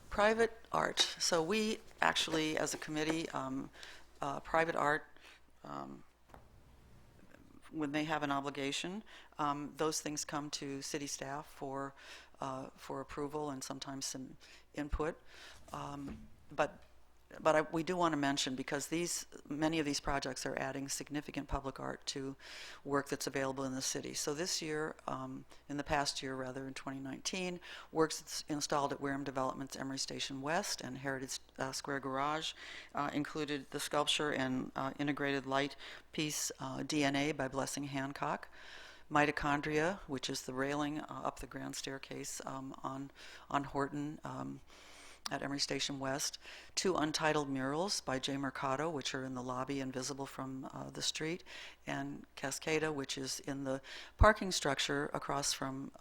S14: Private art. So we actually, as a committee, private art, when they have an obligation, those things come to city staff for approval and sometimes some input. But we do want to mention, because many of these projects are adding significant public art to work that's available in the city. So this year, in the past year rather, in 2019, works that's installed at Wareham Development's Emery Station West and Heritage Square Garage included the sculpture and integrated light piece DNA by Blessing Hancock. Mitochondria, which is the railing up the grand staircase on Horton, at Emery Station West. 2 untitled murals by Jay Mercado, which are in the lobby and visible from the street, and Cascada, which is in the parking structure across from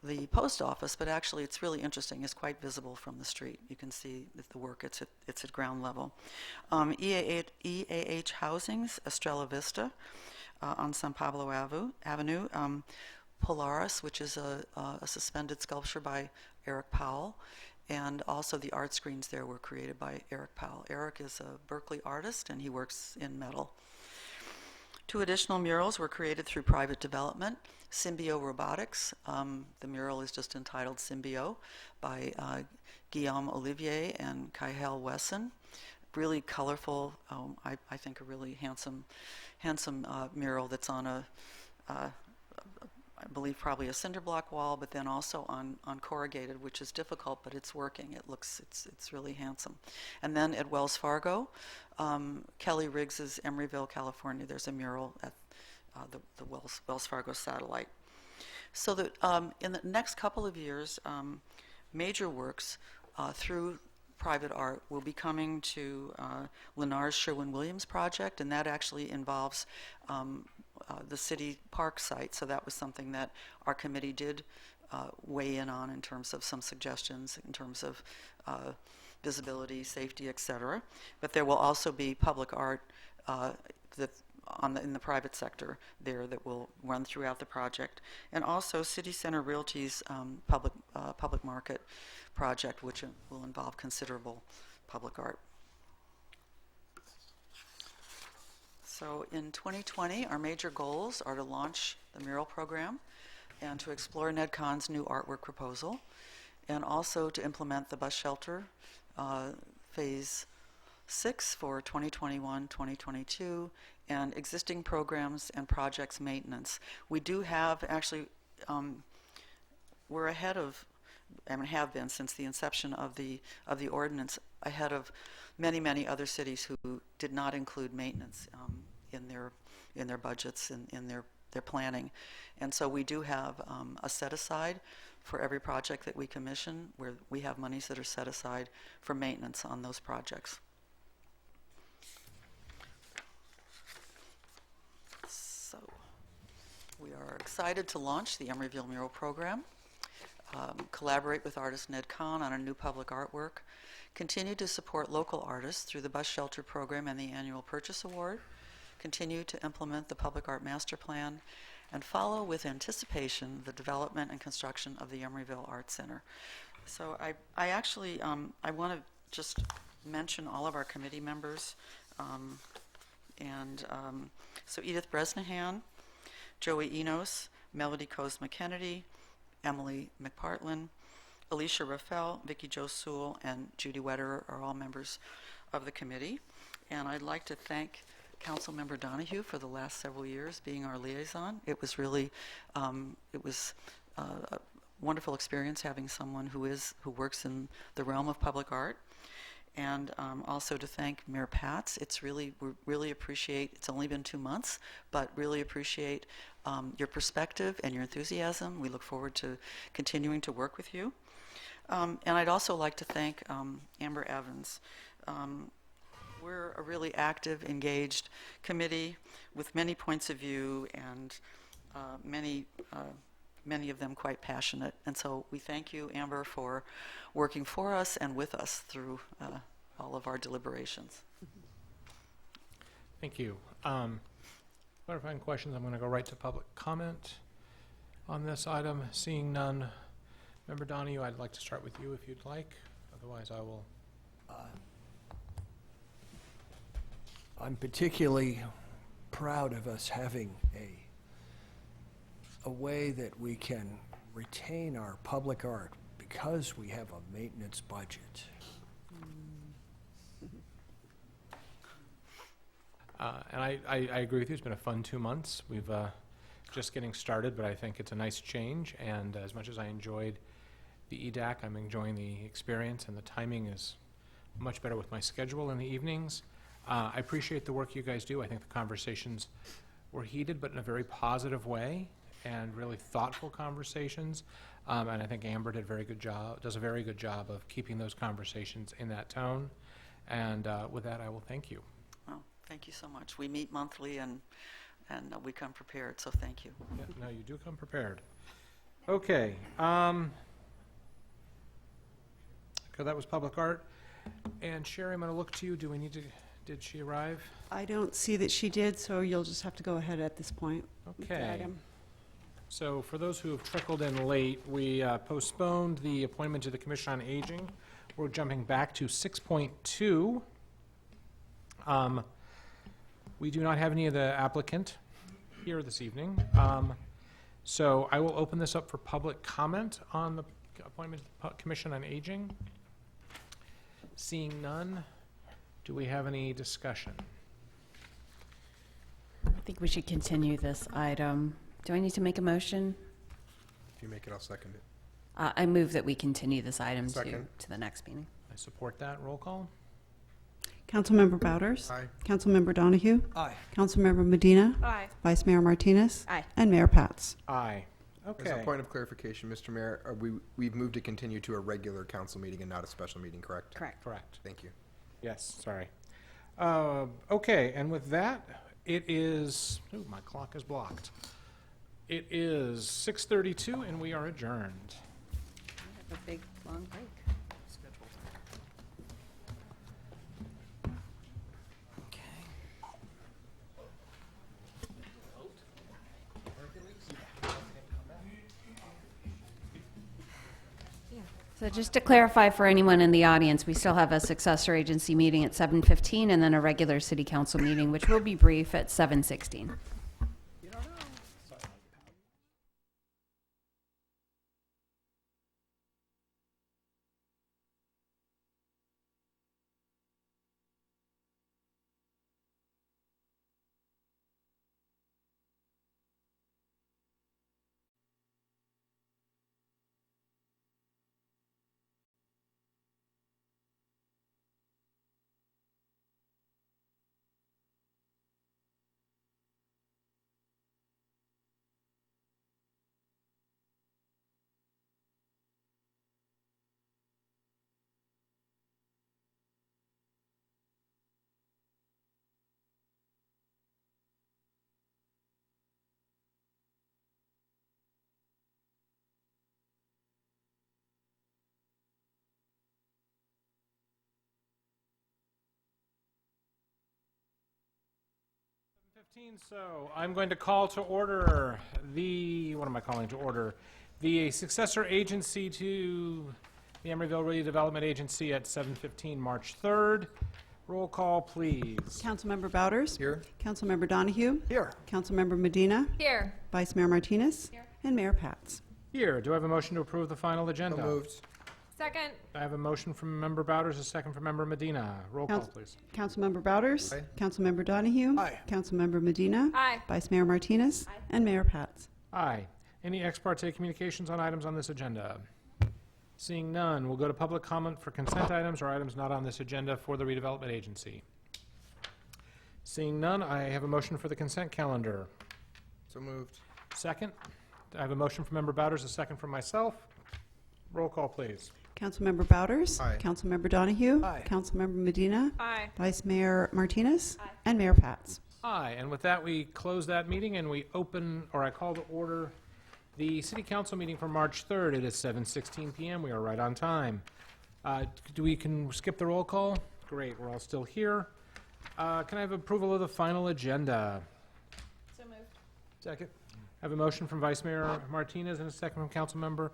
S14: the post office, but actually it's really interesting. It's quite visible from the street. You can see the work. It's at ground level. EAH Housings, Estrella Vista on San Pablo Avenue. Polaris, which is a suspended sculpture by Eric Powell, and also the art screens there were created by Eric Powell. Eric is a Berkeley artist, and he works in metal. 2 additional murals were created through private development. Symbio Robotics, the mural is just entitled Symbio, by Guillaume Olivier and Kaihel Wesson. Really colorful, I think a really handsome mural that's on I believe probably a cinder block wall, but then also on corrugated, which is difficult, but it's working. It's really handsome. And then at Wells Fargo, Kelly Riggs's Emeryville, California, there's a mural at the Wells Fargo satellite. So that in the next couple of years, major works through private art will be coming to Lennar's Sherwin-Williams project, and that actually involves the city park site. So that was something that our committee did weigh in on in terms of some suggestions, in terms of visibility, safety, et cetera. But there will also be public art in the private sector there that will run throughout the project. And also City Center Realty's public market project, which will involve considerable public art. So in 2020, our major goals are to launch the mural program and to explore NEDCON's new artwork proposal, and also to implement the bus shelter Phase 6 for 2021-2022, and existing programs and projects maintenance. We do have, actually, we're ahead of, and have been since the inception of the ordinance, ahead of many other cities who did not include maintenance in their budgets and in their planning. And so we do have a set aside for every project that we commission, where we have monies that are set aside for maintenance on those projects. So we are excited to launch the Emeryville Mural Program, collaborate with artist Ned Kahn on a new public artwork, continue to support local artists through the Bus Shelter Program and the Annual Purchase Award, continue to implement the Public Art Master Plan, and follow with anticipation the development and construction of the Emeryville Art Center. So I actually, I want to just mention all of our committee members. So Edith Bresnahan, Joey Enos, Melody Kozma-Kennedy, Emily McPartlin, Alicia Raffel, Vicki Jo Sewell, and Judy Wetterer are all members of the committee. And I'd like to thank Councilmember Donahue for the last several years being our liaison. It was really, it was a wonderful experience having someone who works in the realm of public art. And also to thank Mayor Pats. We really appreciate, it's only been 2 months, but really appreciate your perspective and your enthusiasm. We look forward to continuing to work with you. And I'd also like to thank Amber Evans. We're a really active, engaged committee with many points of view, and many of them quite passionate. And so we thank you, Amber, for working for us and with us through all of our deliberations.
S1: Thank you. Clarifying questions, I'm going to go right to public comment on this item. Seeing none, Member Donahue, I'd like to start with you if you'd like. Otherwise, I will.
S9: I'm particularly proud of us having a way that we can retain our public art because we have a maintenance budget.
S1: And I agree with you. It's been a fun 2 months. We've just getting started, but I think it's a nice change. And as much as I enjoyed the EDAC, I'm enjoying the experience, and the timing is much better with my schedule in the evenings. I appreciate the work you guys do. I think the conversations were heated, but in a very positive way, and really thoughtful conversations. And I think Amber does a very good job of keeping those conversations in that tone. And with that, I will thank you.
S14: Well, thank you so much. We meet monthly, and we come prepared, so thank you.
S1: Yeah, no, you do come prepared. Okay. So that was public art. And Sherry, I'm going to look to you. Do we need to... Did she arrive?
S2: I don't see that she did, so you'll just have to go ahead at this point with the
S1: Okay.
S2: item.
S1: So for those who have trickled in late, we postponed the appointment to the Commission on Aging. We're jumping back to 6.2. We do not have any of the applicant here this evening. So I will open this up for public comment on the appointment to the Commission on Aging. Seeing none, do we have any discussion?
S6: I think we should continue this item. Do I need to make a motion?
S7: If you make it, I'll second it.
S6: I move that we continue this item
S7: Second.
S6: to the next meeting.
S1: I support that. Roll call.
S2: Councilmember Bouders?
S7: Aye.
S2: Councilmember Donahue?
S9: Aye.
S2: Councilmember Medina?
S4: Aye.
S2: Vice Mayor Martinez?
S6: Aye.
S2: And Mayor Pats.
S1: Aye.
S7: As a
S1: Okay.
S7: point of clarification, Mr. Mayor, we've moved to continue to a regular council meeting and not a special meeting, correct?
S6: Correct.
S1: Correct.
S7: Thank you.
S1: Yes, sorry. Okay, and with that, it is, ooh, my clock is blocked. It is 6:32 and we are adjourned.
S6: Have a big, long break. So So just to clarify for anyone in the audience, we still have a successor agency meeting at 7:15 and then a regular city council meeting, which will be brief at 7:16.
S1: So I'm going to call to order what am I calling to order? The successor agency to the Emeryville Redevelopment Agency at 7:15 March 3rd. Roll call, please.
S2: Councilmember Bouders?
S7: Here.
S2: Councilmember Donahue?
S9: Here.
S2: Councilmember Medina?
S4: Here.
S2: Vice Mayor Martinez?
S4: Here.
S2: And Mayor Pats.
S1: Here, do I have a motion to approve the final agenda?
S7: So moved.
S4: Second.
S1: I have a motion from Member Bowders, a second from Member Medina. Roll call, please.
S2: Councilmember Bouders?
S7: Aye.
S2: Councilmember Donahue?
S9: Aye.
S2: Councilmember Medina?
S4: Aye.
S2: Vice Mayor Martinez?
S4: Aye.
S2: And Mayor Pats.
S1: Aye. Any ex parte communications on items on this agenda? Seeing none, we'll go to public comment for consent items or items not on this agenda for the redevelopment agency. Seeing none, I have a motion for the consent calendar.
S7: So moved.
S1: Second. I have a motion from Member Bowders, a second from myself. Roll call, please.
S2: Councilmember Bouders?
S7: Aye.
S2: Councilmember Donahue?
S9: Aye.
S2: Councilmember Medina?
S4: Aye.
S2: Vice Mayor Martinez?
S4: Aye.
S2: And Mayor Pats.
S1: Aye, and with that, we close that meeting and we open, or I call to order the City Council meeting for March 3rd. It is 7:16 PM. We are right on time. Can skip the roll call? Great, we're all still here. Can I have approval of the final agenda?
S4: So moved.
S1: Second. I have a motion from Vice Mayor Martinez and a second from Councilmember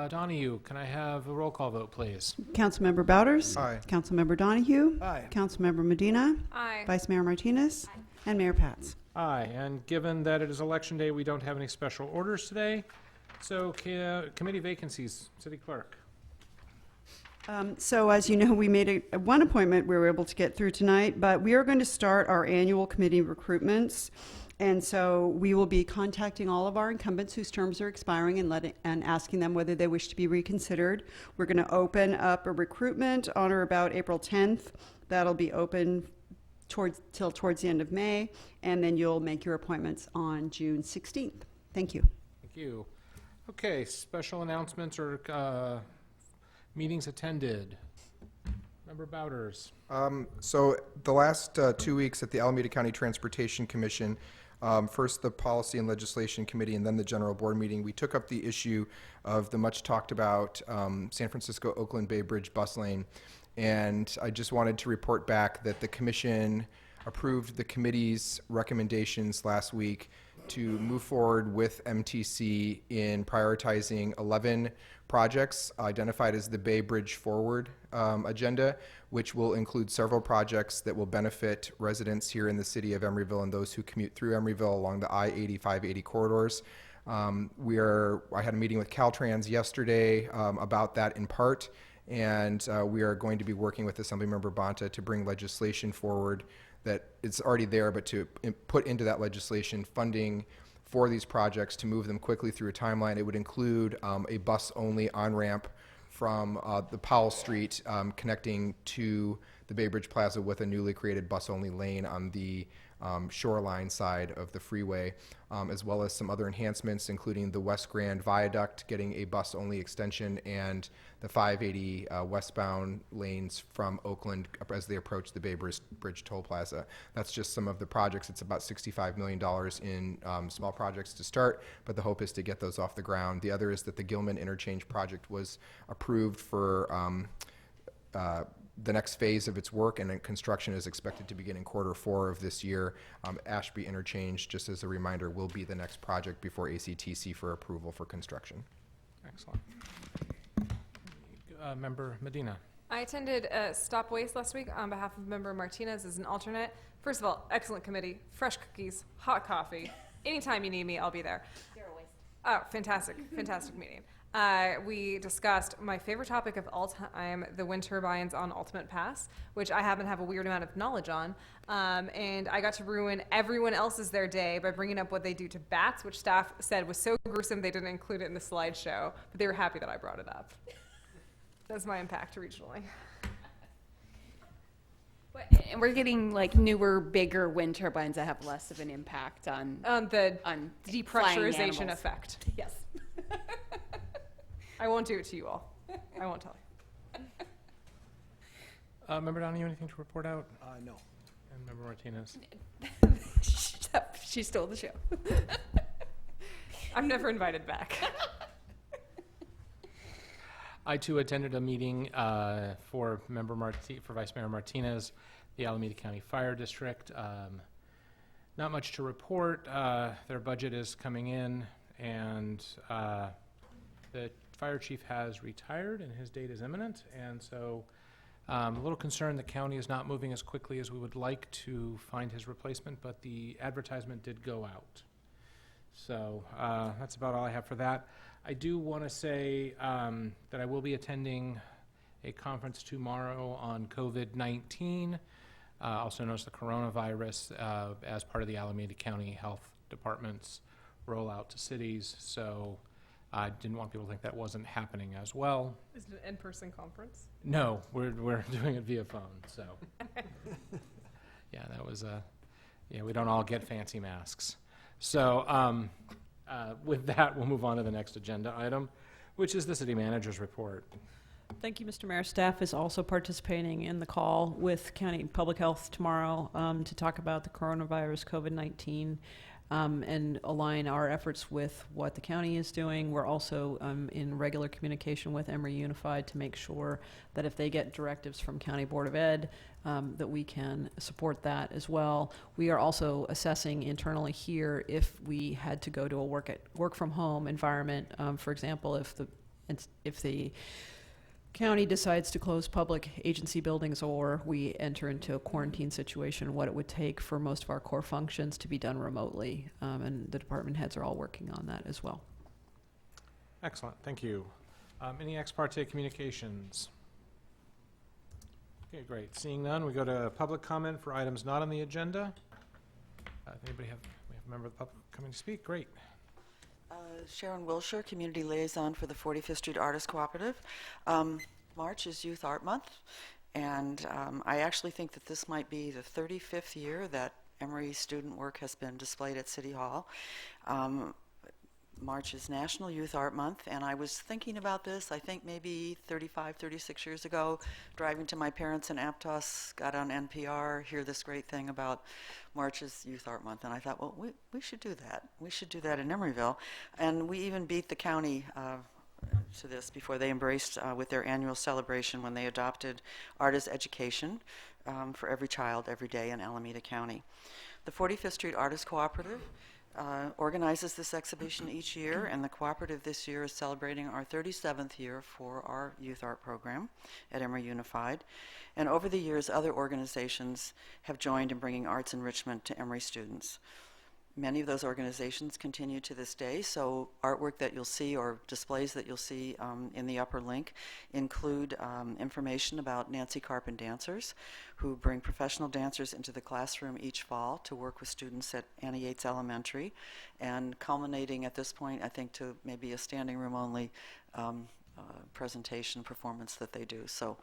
S1: Donahue. Can I have a roll call vote, please?
S2: Councilmember Bouders?
S7: Aye.
S2: Councilmember Donahue?
S9: Aye.
S2: Councilmember Medina?
S4: Aye.
S2: Vice Mayor Martinez? And Mayor Pats.
S1: Aye, and given that it is Election Day, we don't have any special orders today. So committee vacancies, City Clerk.
S2: So as you know, we made one appointment we were able to get through tonight, but we are going to start our annual committee recruitments. And so we will be contacting all of our incumbents whose terms are expiring and asking them whether they wish to be reconsidered. We're going to open up a recruitment on or about April 10th. That'll be open towards the end of May, and then you'll make your appointments on June 16th. Thank you.
S1: Thank you. Okay, special announcements or meetings attended. Member Bowders.
S7: So the last 2 weeks at the Alameda County Transportation Commission, first the Policy and Legislation Committee and then the General Board meeting, we took up the issue of the much talked about San Francisco-Oakland Bay Bridge bus lane. And I just wanted to report back that the commission approved the committee's recommendations last week to move forward with MTC in prioritizing 11 projects identified as the Bay Bridge Forward agenda, which will include several projects that will benefit residents here in the city of Emeryville and those who commute through Emeryville along the I-80, 580 corridors. I had a meeting with Caltrans yesterday about that in part, and we are going to be working with Assemblymember Bonta to bring legislation forward that it's already there, but to put into that legislation funding for these projects to move them quickly through a timeline. It would include a bus-only on-ramp from the Powell Street connecting to the Bay Bridge Plaza with a newly created bus-only lane on the shoreline side of the freeway, as well as some other enhancements, including the West Grand Viaduct getting a bus-only extension and the 580 westbound lanes from Oakland as they approach the Bay Bridge Toll Plaza. That's just some of the projects. It's about $65 million in small projects to start, but the hope is to get those off the ground. The other is that the Gilman Interchange project was approved for the next phase of its work, and then construction is expected to begin in Q4 of this year. Ashby Interchange, just as a reminder, will be the next project before ACTC for approval for construction.
S1: Excellent. Member Medina.
S4: I attended Stop Waste last week on behalf of Member Martinez as an alternate. First of all, excellent committee, fresh cookies, hot coffee. Anytime you need me, I'll be there.
S6: Zero waste.
S4: Oh, fantastic, fantastic meeting. We discussed my favorite topic of all time, the wind turbines on Ultimate Pass, which I happen to have a weird amount of knowledge on. And I got to ruin everyone else's their day by bringing up what they do to bats, which staff said was so gruesome they didn't include it in the slideshow, but they were happy that I brought it up. That's my impact regionally.
S6: And we're getting like newer, bigger wind turbines that have less of an impact on
S4: The
S6: on flying
S4: depressurization
S6: animals.
S4: effect.
S6: Yes.
S4: I won't do it to you all. I won't tell you.
S1: Member Donahue, anything to report out?
S9: No.
S1: And Member Martinez.
S6: She stole the show.
S4: I'm never invited back.
S1: I too attended a meeting for Vice Mayor Martinez, the Alameda County Fire District. Not much to report. Their budget is coming in, and the fire chief has retired, and his date is imminent. And so, a little concerned the county is not moving as quickly as we would like to find his replacement, but the advertisement did go out. So that's about all I have for that. I do want to say that I will be attending a conference tomorrow on COVID-19, also known as the coronavirus, as part of the Alameda County Health Department's rollout to cities. So I didn't want people to think that wasn't happening as well.
S4: Is it an in-person conference?
S1: No, we're doing it via phone. So yeah, that was we don't all get fancy masks. So with that, we'll move on to the next agenda item, which is the city manager's report.
S13: Thank you, Mr. Mayor. Staff is also participating in the call with County Public Health tomorrow to talk about the coronavirus, COVID-19, and align our efforts with what the county is doing. We're also in regular communication with Emory Unified to make sure that if they get directives from County Board of Ed, that we can support that as well. We are also assessing internally here if we had to go to a work from home environment. For example, if the county decides to close public agency buildings or we enter into a quarantine situation, what it would take for most of our core functions to be done remotely. And the department heads are all working on that as well.
S1: Excellent, thank you. Any ex parte communications? Okay, great. Seeing none, we go to public comment for items not on the agenda. We have a member of the public coming to speak? Great.
S14: Sharon Wilshire, Community Liaison for the 45th Street Artists Cooperative. March is Youth Art Month, and I actually think that this might be the 35th year that Emory student work has been displayed at City Hall. March is National Youth Art Month, and I was thinking about this, I think maybe 35, 36 years ago, driving to my parents in Aptos, got on NPR, hear this great thing about March is Youth Art Month, and I thought, well, we should do that. We should do that in Emeryville. And we even beat the county to this before they embraced with their annual celebration when they adopted art as education for every child every day in Alameda County. The 45th Street Artists Cooperative organizes this exhibition each year, and the cooperative this year is celebrating our 37th year for our youth art program at Emory Unified. And over the years, other organizations have joined in bringing arts enrichment to Emory students. Many of those organizations continue to this day, so artwork that you'll see or displays that you'll see in the upper link include information about Nancy Carpin dancers, who bring professional dancers into the classroom each fall to work with students at Annie Yates Elementary, and culminating at this point, I think, to maybe a standing room only presentation performance that they do. So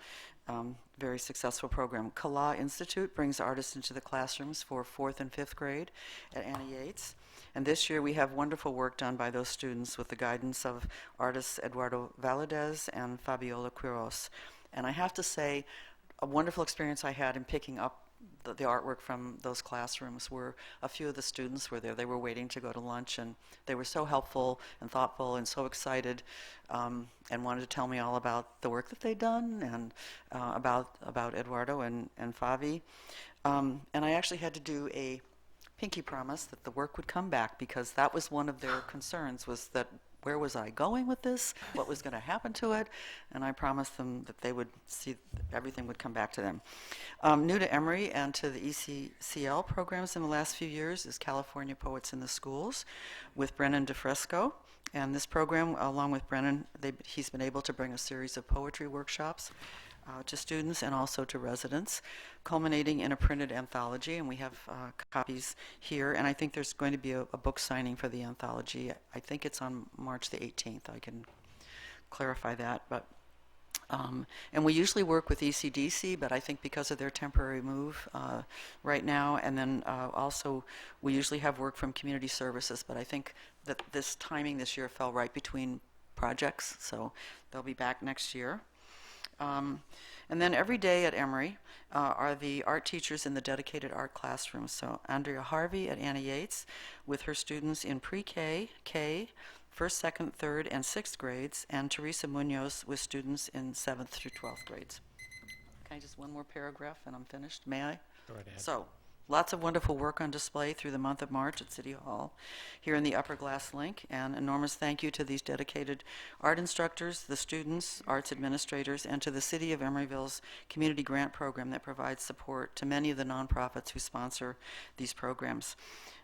S14: very successful program. Kala Institute brings artists into the classrooms for 4th and 5th grade at Annie Yates. And this year we have wonderful work done by those students with the guidance of artists Eduardo Valadez and Fabiola Quiros. And I have to say, a wonderful experience I had in picking up the artwork from those classrooms were a few of the students were there. They were waiting to go to lunch, and they were so helpful and thoughtful and so excited and wanted to tell me all about the work that they'd done and about Eduardo and Favi. And I actually had to do a pinky promise that the work would come back, because that was one of their concerns, was that where was I going with this? What was going to happen to it? And I promised them that they would see everything would come back to them. New to Emory and to the ECCL programs in the last few years is California Poets in the Schools with Brennan DeFresco. And this program, along with Brennan, he's been able to bring a series of poetry workshops to students and also to residents, culminating in a printed anthology, and we have copies here, and I think there's going to be a book signing for the anthology. I think it's on March the 18th. I can clarify that, but and we usually work with ECDC, but I think because of their temporary move right now, and then also we usually have work from community services, but I think that this timing this year fell right between projects, so they'll be back next year. And then every day at Emory are the art teachers in the dedicated art classrooms. So Andrea Harvey at Annie Yates with her students in pre-K, K, first, second, third, and sixth grades, and Teresa Munoz with students in 7th through 12th grades. Can I just one more paragraph and I'm finished? May I?
S1: Go right ahead.
S14: So, lots of wonderful work on display through the month of March at City Hall here in the Upper Glass Link. And enormous thank you to these dedicated art instructors, the students, arts administrators, and to the City of Emeryville's Community Grant Program that provides support to many of the nonprofits who sponsor these programs.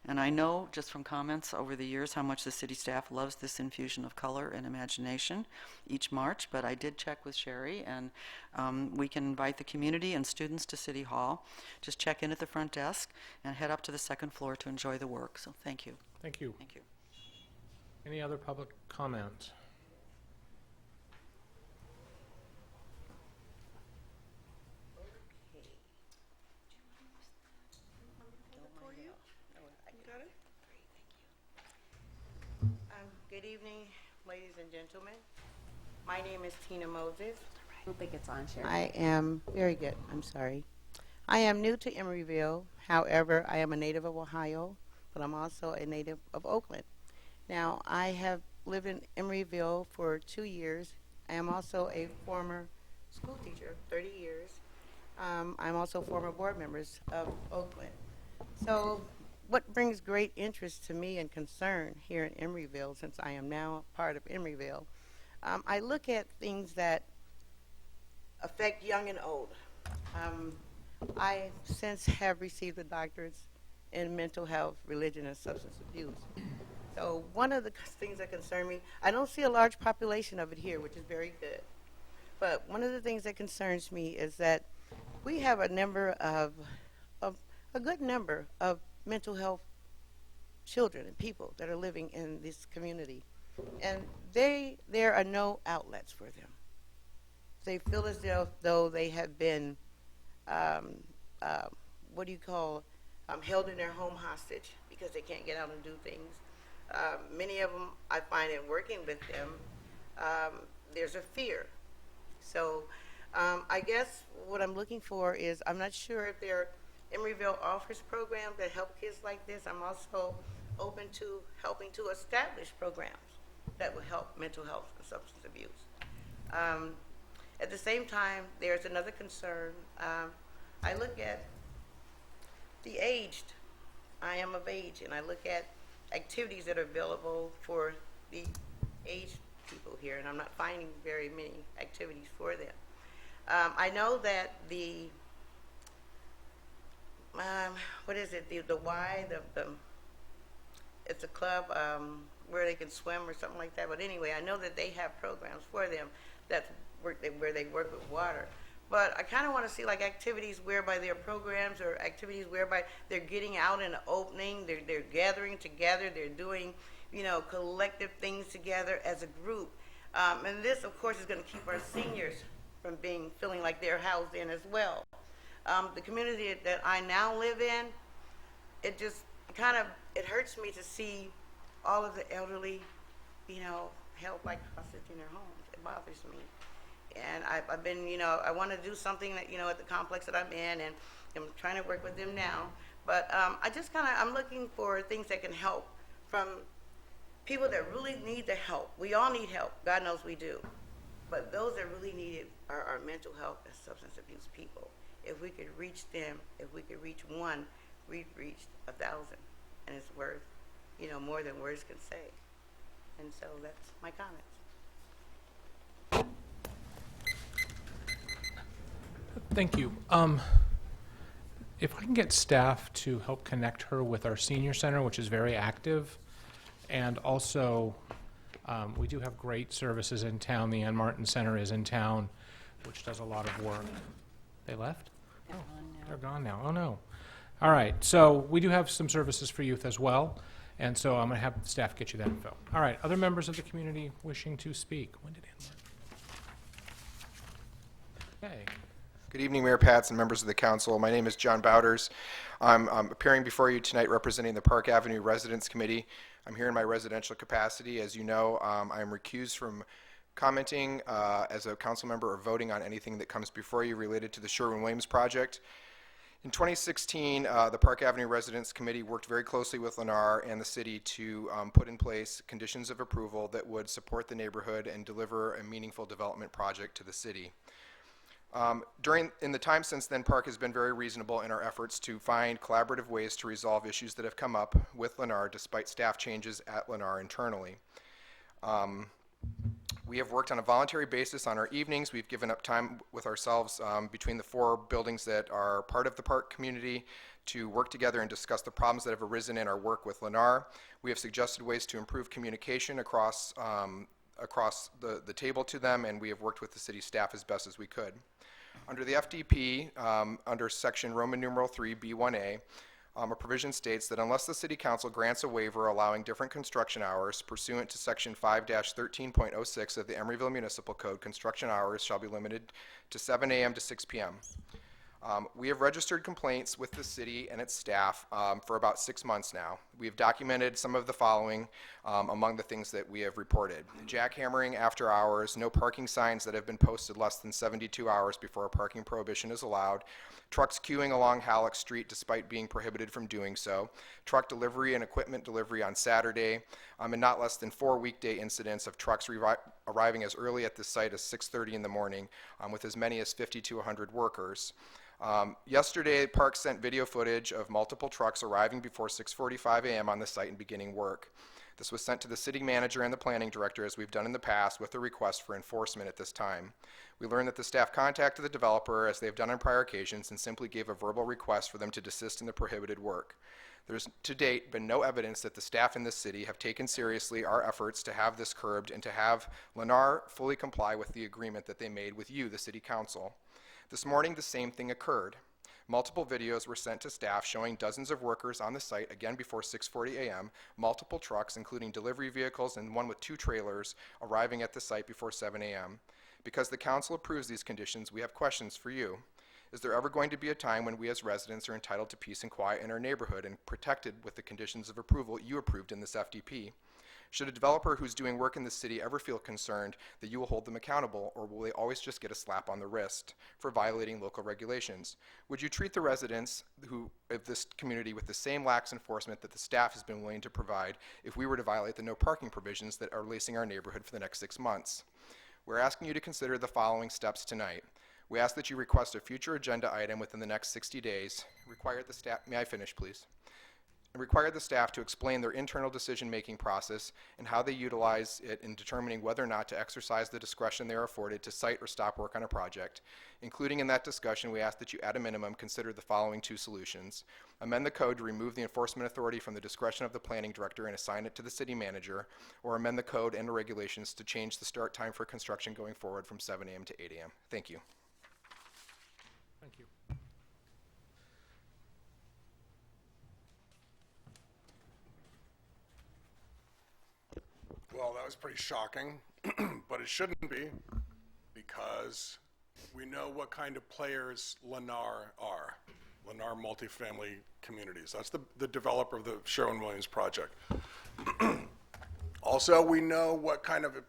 S14: And I know just from comments over the years how much the city staff loves this infusion of color and imagination each March, but I did check with Sherry, and we can invite the community and students to City Hall. Just check in at the front desk and head up to the second floor to enjoy the work. So thank you.
S1: Thank you.
S14: Thank you.
S1: Any other public comment?
S15: Good evening, ladies and gentlemen. My name is Tina Moses.
S6: I don't think it's on, Sherry.
S15: I am very good. I'm sorry. I am new to Emeryville. However, I am a native of Ohio, but I'm also a native of Oakland. Now, I have lived in Emeryville for 2 years. I am also a former school teacher, 30 years. I'm also former board members of Oakland. So what brings great interest to me and concern here in Emeryville, since I am now part of Emeryville, I look at things that affect young and old. I since have received a doctorate in mental health, religion, and substance abuse. So one of the things that concern me, I don't see a large population of it here, which is very good. But one of the things that concerns me is that we have a good number of mental health children and people that are living in this community, and there are no outlets for them. They feel as though they have been held in their home hostage because they can't get out and do things. Many of them, I find in working with them, there's a fear. So I guess what I'm looking for is, I'm not sure if Emeryville offers programs that help kids like this. I'm also open to helping to establish programs that will help mental health and substance abuse. At the same time, there's another concern. I look at the aged. I am of age, and I look at activities that are available for the aged people here, and I'm not finding very many activities for them. I know that the it's a club where they can swim or something like that. But anyway, I know that they have programs for them where they work with water. But I kind of want to see like activities whereby there are programs or activities whereby they're getting out in the opening, they're gathering together, they're doing, collective things together as a group. And this, of course, is going to keep our seniors from feeling like they're housed in as well. The community that I now live in, it hurts me to see all of the elderly, held like hostage in their homes. It bothers me. And I've been, I want to do something that, at the complex that I'm in, and I'm trying to work with them now. But I'm looking for things that can help from people that really need the help. We all need help. God knows we do. But those that really need it are our mental health and substance abuse people. If we could reach them, if we could reach one, we've reached 1,000. And it's worth, more than words can say. And so that's my comments.
S1: Thank you. If I can get staff to help connect her with our senior center, which is very active, and also we do have great services in town. The Ann Martin Center is in town, which does a lot of work. They left? Oh, they're gone now. Oh, no. All right. So we do have some services for youth as well, and so I'm going to have staff get you that info. All right. Other members of the community wishing to speak? When did Ann Martin? Okay.
S7: Good evening, Mayor Pats and members of the council. My name is John Bowders. I'm appearing before you tonight representing the Park Avenue Residents Committee. I'm here in my residential capacity. As you know, I am recused from commenting as a council member or voting on anything that comes before you related to the Sherwin-Williams project. In 2016, the Park Avenue Residents Committee worked very closely with Lennar and the city to put in place conditions of approval that would support the neighborhood and deliver a meaningful development project to the city. In the time since then, Park has been very reasonable in our efforts to find collaborative ways to resolve issues that have come up with Lennar despite staff changes at Lennar internally. We have worked on a voluntary basis on our evenings. We've given up time with ourselves between the 4 buildings that are part of the Park community to work together and discuss the problems that have arisen in our work with Lennar. We have suggested ways to improve communication across the table to them, and we have worked with the city staff as best as we could. Under the FDP, under section Roman numeral 3, B1A, a provision states that unless the City Council grants a waiver allowing different construction hours pursuant to section 5-13.06 of the Emeryville Municipal Code, construction hours shall be limited to 7 a.m. to 6 p.m. We have registered complaints with the city and its staff for about 6 months now. We have documented some of the following among the things that we have reported. Jackhammering after hours, no parking signs that have been posted less than 72 hours before a parking prohibition is allowed, trucks queuing along Halleck Street despite being prohibited from doing so, truck delivery and equipment delivery on Saturday, and not less than 4 weekday incidents of trucks arriving as early at the site as 6:30 in the morning with as many as 50 to 100 workers. Yesterday, Park sent video footage of multiple trucks arriving before 6:45 a.m. on the site and beginning work. This was sent to the city manager and the planning director, as we've done in the past, with a request for enforcement at this time. We learned that the staff contacted the developer, as they have done on prior occasions, and simply gave a verbal request for them to desist in the prohibited work. There's to date been no evidence that the staff in this city have taken seriously our efforts to have this curbed and to have Lennar fully comply with the agreement that they made with you, the City Council. This morning, the same thing occurred. Multiple videos were sent to staff showing dozens of workers on the site, again before 6:40 a.m., multiple trucks, including delivery vehicles and one with 2 trailers, arriving at the site before 7 a.m. Because the council approves these conditions, we have questions for you. Is there ever going to be a time when we as residents are entitled to peace and quiet in our neighborhood and protected with the conditions of approval you approved in this FDP? Should a developer who's doing work in the city ever feel concerned that you will hold them accountable, or will they always just get a slap on the wrist for violating local regulations? Would you treat the residents of this community with the same lax enforcement that the staff has been willing to provide if we were to violate the no parking provisions that are lacing our neighborhood for the next 6 months? We're asking you to consider the following steps tonight. We ask that you request a future agenda item within the next 60 days. Require the staff, may I finish, please? Require the staff to explain their internal decision-making process and how they utilize it in determining whether or not to exercise the discretion they are afforded to cite or stop work on a project. Including in that discussion, we ask that you at a minimum consider the following 2 solutions. Amend the code to remove the enforcement authority from the discretion of the planning director and assign it to the city manager, or amend the code and the regulations to change the start time for construction going forward from 7 a.m. to 8 a.m. Thank you.
S1: Thank you.
S16: Well, that was pretty shocking, but it shouldn't be, because we know what kind of players Lennar are. Lennar Multifamily Communities. That's the developer of the Sherwin-Williams project. Also, we know what kind of the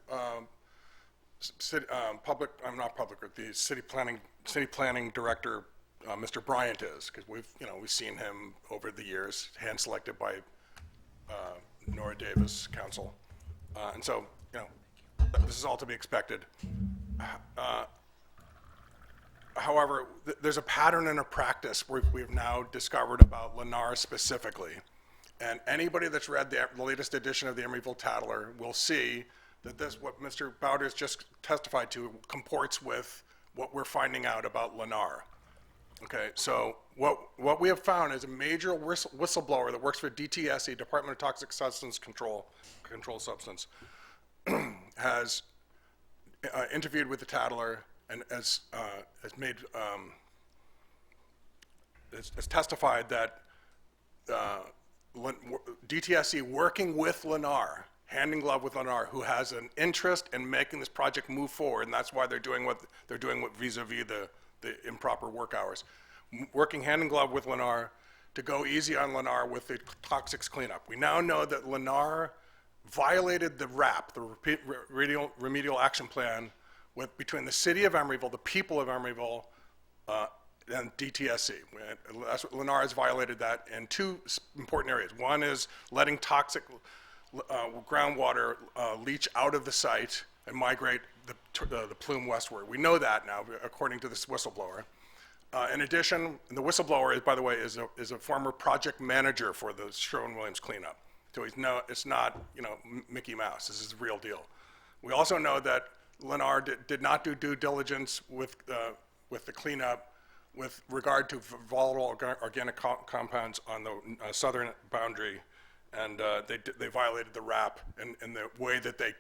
S16: city planning director, Mr. Bryant is, because we've seen him over the years, hand selected by Nora Davis Council. And so, this is all to be expected. However, there's a pattern and a practice we've now discovered about Lennar specifically, And anybody that's read the latest edition of the Emeryville Tattler will see that this, what Mr. Bowders just testified to, comports with what we're finding out about Lennar. Okay, so what we have found is a major whistleblower that works for DTSE, Department of Toxic Substance Control Substance, has interviewed with the Tattler and has testified that DTSE working with Lennar, hand in glove with Lennar, who has an interest in making this project move forward, and that's why they're doing what they're doing vis-a-vis the improper work hours, working hand in glove with Lennar to go easy on Lennar with the toxics cleanup. We now know that Lennar violated the RAP, the Remedial Action Plan, between the city of Emeryville, the people of Emeryville, and DTSC. That's what Lennar has violated that in two important areas. One is letting toxic groundwater leach out of the site and migrate the plume westward. We know that now, according to this whistleblower. In addition, the whistleblower, by the way, is a former project manager for the Sherwin-Williams cleanup. So it's not, Mickey Mouse. This is the real deal. We also know that Lennar did not do due diligence with the cleanup with regard to volatile organic compounds on the southern boundary, and they violated the RAP in the way that they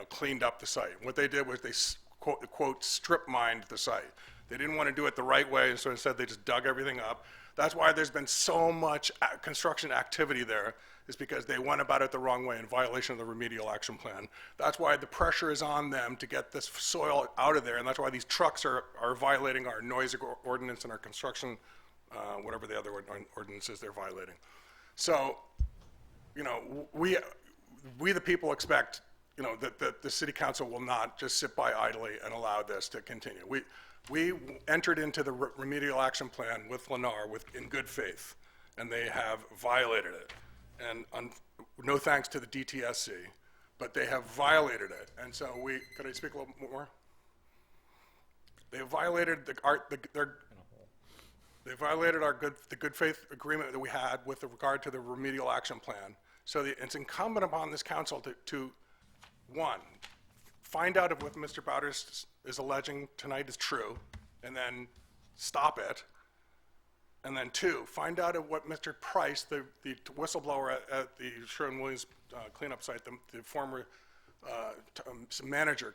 S16: cleaned up the site. What they did was they quote strip mined the site. They didn't want to do it the right way, so instead they just dug everything up. That's why there's been so much construction activity there, is because they went about it the wrong way in violation of the Remedial Action Plan. That's why the pressure is on them to get this soil out of there, and that's why these trucks are violating our noise ordinance and our construction, whatever the other ordinances they're violating. So, we the people expect, that the City Council will not just sit by idly and allow this to continue. We entered into the Remedial Action Plan with Lennar in good faith, and they have violated it. And no thanks to the DTSC, but they have violated it. And so could I speak a little more? They have violated the good faith agreement that we had with regard to the Remedial Action Plan. So it's incumbent upon this council to one, find out if what Mr. Bowders is alleging tonight is true, and then stop it. And then two, find out what Mr. Price, the whistleblower at the Sherwin-Williams cleanup site, the former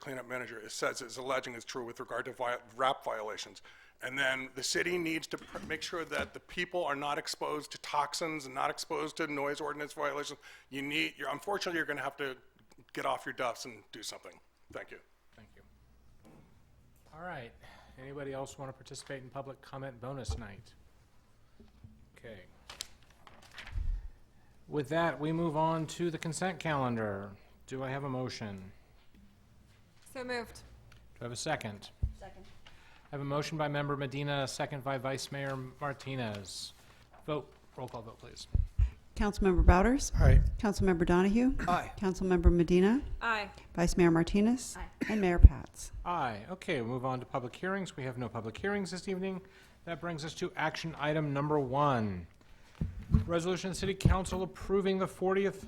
S16: cleanup manager, says is alleging is true with regard to RAP violations. And then the city needs to make sure that the people are not exposed to toxins and not exposed to noise ordinance violations. Unfortunately, you're going to have to get off your duffs and do something. Thank you.
S1: Thank you. All right. Anybody else want to participate in public comment bonus night? Okay. With that, we move on to the consent calendar. Do I have a motion?
S4: So moved.
S1: Do I have a second?
S6: Second.
S1: I have a motion by Member Medina, a second by Vice Mayor Martinez. Vote. Roll call vote, please.
S2: Councilmember Bowders?
S7: Aye.
S2: Councilmember Donahue?
S9: Aye.
S2: Councilmember Medina?
S4: Aye.
S2: Vice Mayor Martinez?
S6: Aye.
S2: And Mayor Pats.
S1: Aye. Okay, we'll move on to public hearings. We have no public hearings this evening. That brings us to action item number 1. Resolution of the City Council approving the 40th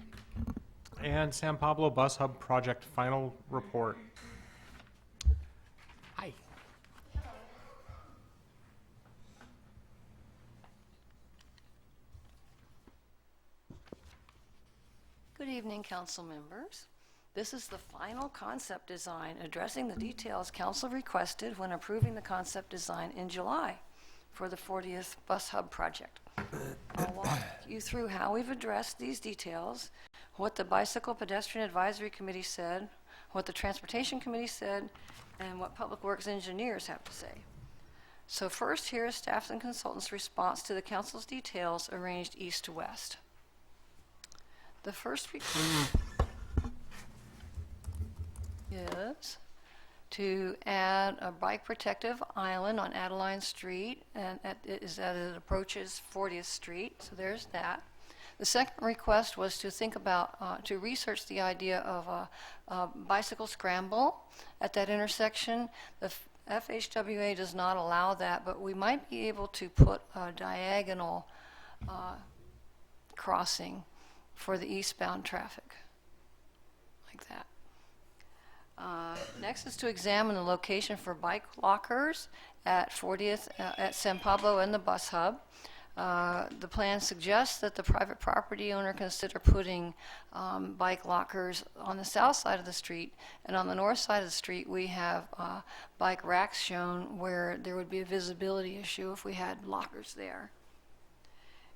S1: and San Pablo Bus Hub Project final report. Hi.
S17: Good evening, council members. This is the final concept design addressing the details council requested when approving the concept design in July for the 40th Bus Hub project. I'll walk you through how we've addressed these details, what the Bicycle Pedestrian Advisory Committee said, what the Transportation Committee said, and what Public Works engineers have to say. So first, here is staff and consultants' response to the council's details arranged east to west. The first request is to add a bike protective island on Adeline Street, and it approaches 40th Street, so there's that. The second request was to think about, to research the idea of a bicycle scramble at that intersection. The FHWA does not allow that, but we might be able to put a diagonal crossing for the eastbound traffic, like that. Next is to examine the location for bike lockers at 40th, at San Pablo and the bus hub. The plan suggests that the private property owner consider putting bike lockers on the south side of the street, and on the north side of the street we have bike racks shown where there would be a visibility issue if we had lockers there.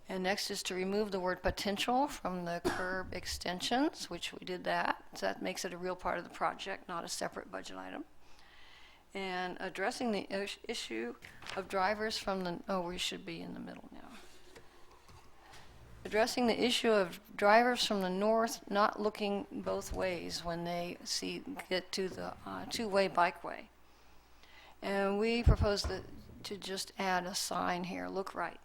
S17: And next is to remove the word potential from the curb extensions, which we did that. So that makes it a real part of the project, not a separate budget item. And addressing the issue of drivers from the, oh, we should be in the middle now. Addressing the issue of drivers from the north not looking both ways when they get to the two-way bikeway. And we propose to just add a sign here, look right.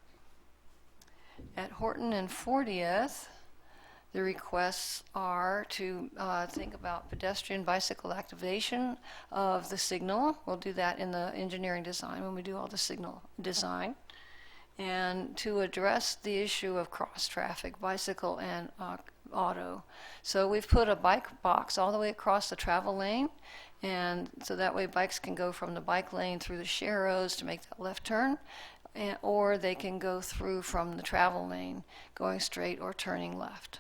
S17: At Horton and 40th, the requests are to think about pedestrian bicycle activation of the signal. We'll do that in the engineering design when we do all the signal design. And to address the issue of cross-traffic, bicycle and auto. So we've put a bike box all the way across the travel lane, and so that way bikes can go from the bike lane through the sharrows to make that left turn, or they can go through from the travel lane going straight or turning left.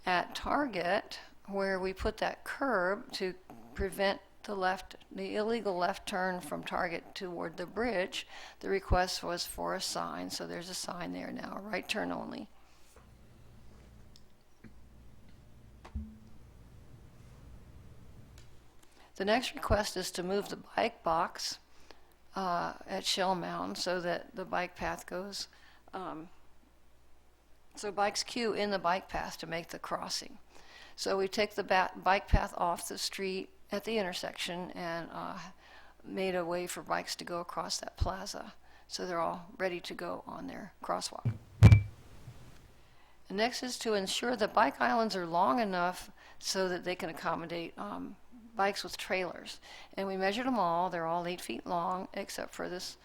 S17: At Target, where we put that curb to prevent the illegal left turn from Target toward the bridge, the request was for a sign, so there's a sign there now, right turn only. The next request is to move the bike box at Shell Mound so that the bike path goes, so bikes queue in the bike path to make the crossing. So we take the bike path off the street at the intersection and made a way for bikes to go across that plaza. So they're all ready to go on their crosswalk. And next is to ensure that bike islands are long enough so that they can accommodate bikes with trailers. And we measured them all. They're all 8 feet long, except for this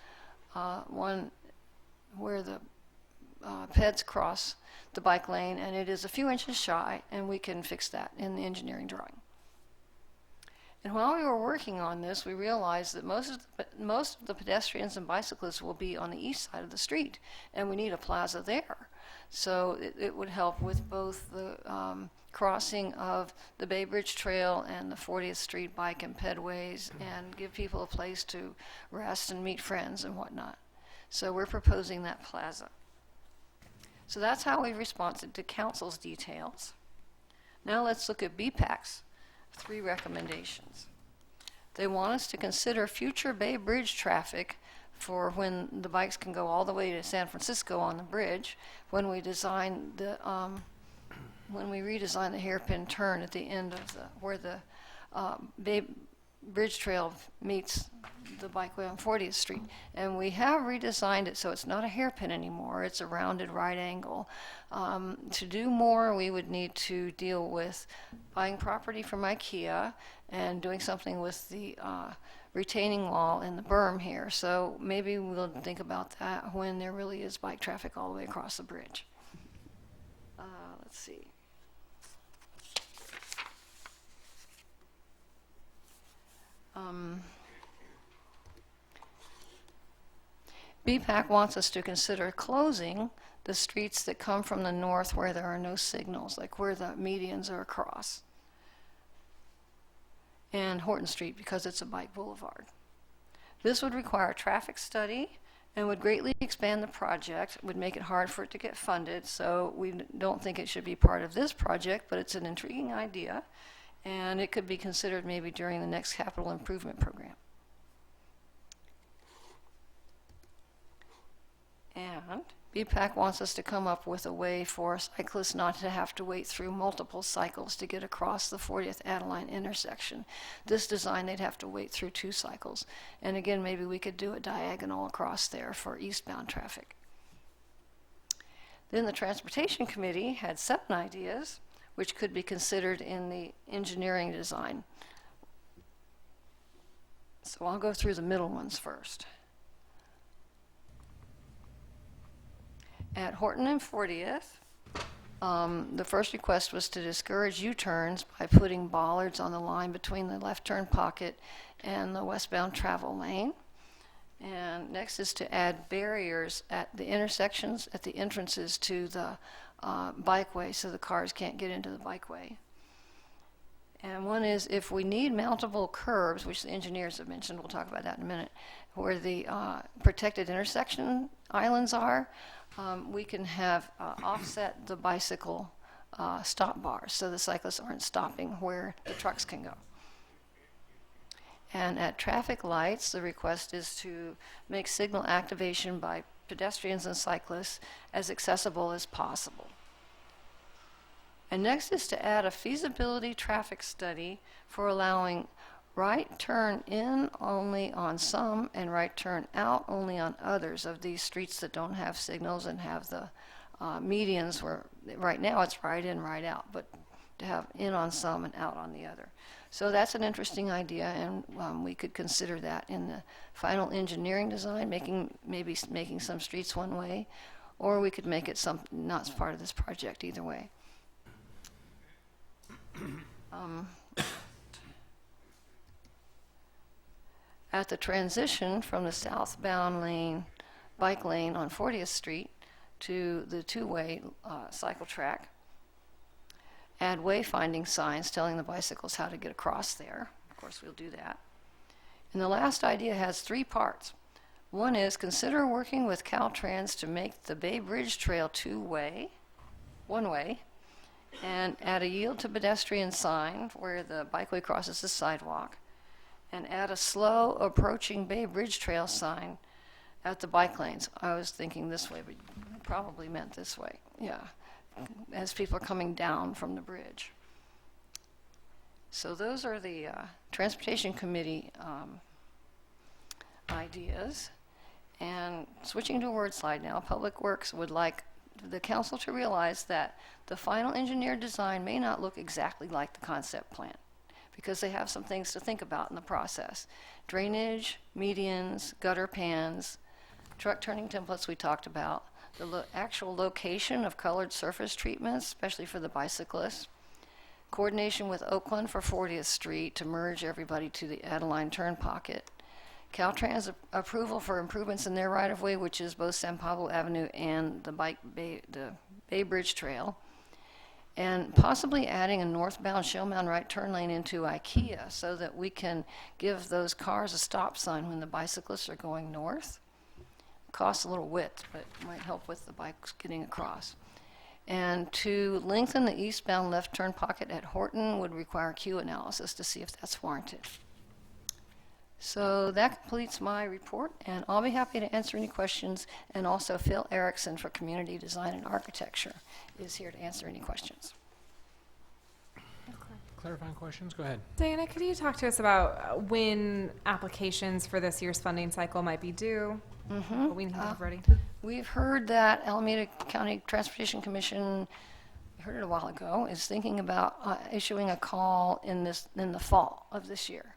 S17: one where the peds cross the bike lane, and it is a few inches shy, and we can fix that in the engineering drawing. And while we were working on this, we realized that most of the pedestrians and bicyclists will be on the east side of the street, and we need a plaza there. So it would help with both the crossing of the Bay Bridge Trail and the 40th Street bike and pedways, and give people a place to rest and meet friends and whatnot. So we're proposing that plaza. So that's how we responded to council's details. Now let's look at BPAC's 3 recommendations. They want us to consider future Bay Bridge traffic for when the bikes can go all the way to San Francisco on the bridge, when we design the when we redesign the hairpin turn at the end of where the Bay Bridge Trail meets the bikeway on 40th Street. And we have redesigned it so it's not a hairpin anymore, it's a rounded right angle. To do more, we would need to deal with buying property from IKEA and doing something with the retaining wall and the berm here. So maybe we'll think about that when there really is bike traffic all the way across the bridge. Let's see. BPAC wants us to consider closing the streets that come from the north where there are no signals, like where the medians are across, and Horton Street because it's a bike boulevard. This would require a traffic study and would greatly expand the project, would make it hard for it to get funded, so we don't think it should be part of this project, but it's an intriguing idea, and it could be considered maybe during the next capital improvement program. And BPAC wants us to come up with a way for cyclists not to have to wait through multiple cycles to get across the 40th Adeline intersection. This design, they'd have to wait through 2 cycles. And again, maybe we could do a diagonal across there for eastbound traffic. Then the Transportation Committee had 7 ideas, which could be considered in the engineering design. So I'll go through the middle ones first. At Horton and 40th, the first request was to discourage U-turns by putting bollards on the line between the left turn pocket and the westbound travel lane. And next is to add barriers at the intersections, at the entrances to the bikeway, so the cars can't get into the bikeway. And one is, if we need mountable curbs, which the engineers have mentioned, we'll talk about that in a minute, where the protected intersection islands are, we can have offset the bicycle stop bars so the cyclists aren't stopping where the trucks can go. And at traffic lights, the request is to make signal activation by pedestrians and cyclists as accessible as possible. And next is to add a feasibility traffic study for allowing right turn in only on some and right turn out only on others of these streets that don't have signals and have the medians where right now it's right in, right out, but to have in on some and out on the other. So that's an interesting idea, and we could consider that in the final engineering design, maybe making some streets one way, or we could make it not part of this project either way. At the transition from the southbound lane, bike lane on 40th Street to the two-way cycle track, add wayfinding signs telling the bicycles how to get across there. Of course, we'll do that. And the last idea has 3 parts. One is consider working with Caltrans to make the Bay Bridge Trail one way, and add a yield to pedestrian sign where the bikeway crosses the sidewalk, and add a slow approaching Bay Bridge Trail sign at the bike lanes. I was thinking this way, but you probably meant this way. Yeah. As people are coming down from the bridge. So those are the Transportation Committee ideas. And switching to a word slide now, Public Works would like the council to realize that the final engineered design may not look exactly like the concept plan because they have some things to think about in the process. Drainage, medians, gutter pans, truck turning templates we talked about, the actual location of colored surface treatments, especially for the bicyclists, coordination with Oakland for 40th Street to merge everybody to the Adeline turn pocket, Caltrans approval for improvements in their right-of-way, which is both San Pablo Avenue and the Bay Bridge Trail, and possibly adding a northbound Shellmound right turn lane into IKEA so that we can give those cars a stop sign when the bicyclists are going north. Costs a little width, but might help with the bikes getting across. And to lengthen the eastbound left turn pocket at Horton would require queue analysis to see if that's warranted. So that completes my report, and I'll be happy to answer any questions. And also Phil Erickson for Community Design and Architecture is here to answer any questions.
S1: Clarifying questions? Go ahead.
S4: Diana, could you talk to us about when applications for this year's funding cycle might be due?
S17: Mm-hmm.
S4: What we need to have ready?
S17: We've heard that Alameda County Transportation Commission, we heard it a while ago, is thinking about issuing a call in the fall of this year.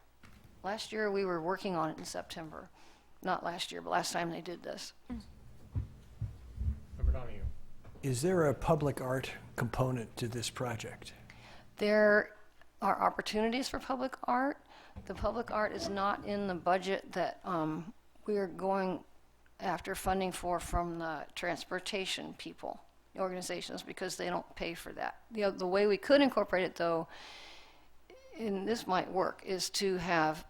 S17: Last year we were working on it in September. Not last year, but last time they did this.
S1: Member Donahue.
S9: Is there a public art component to this project?
S17: There are opportunities for public art. The public art is not in the budget that we are going after funding from the transportation people, organizations, because they don't pay for that. The way we could incorporate it, though, and this might work, is to have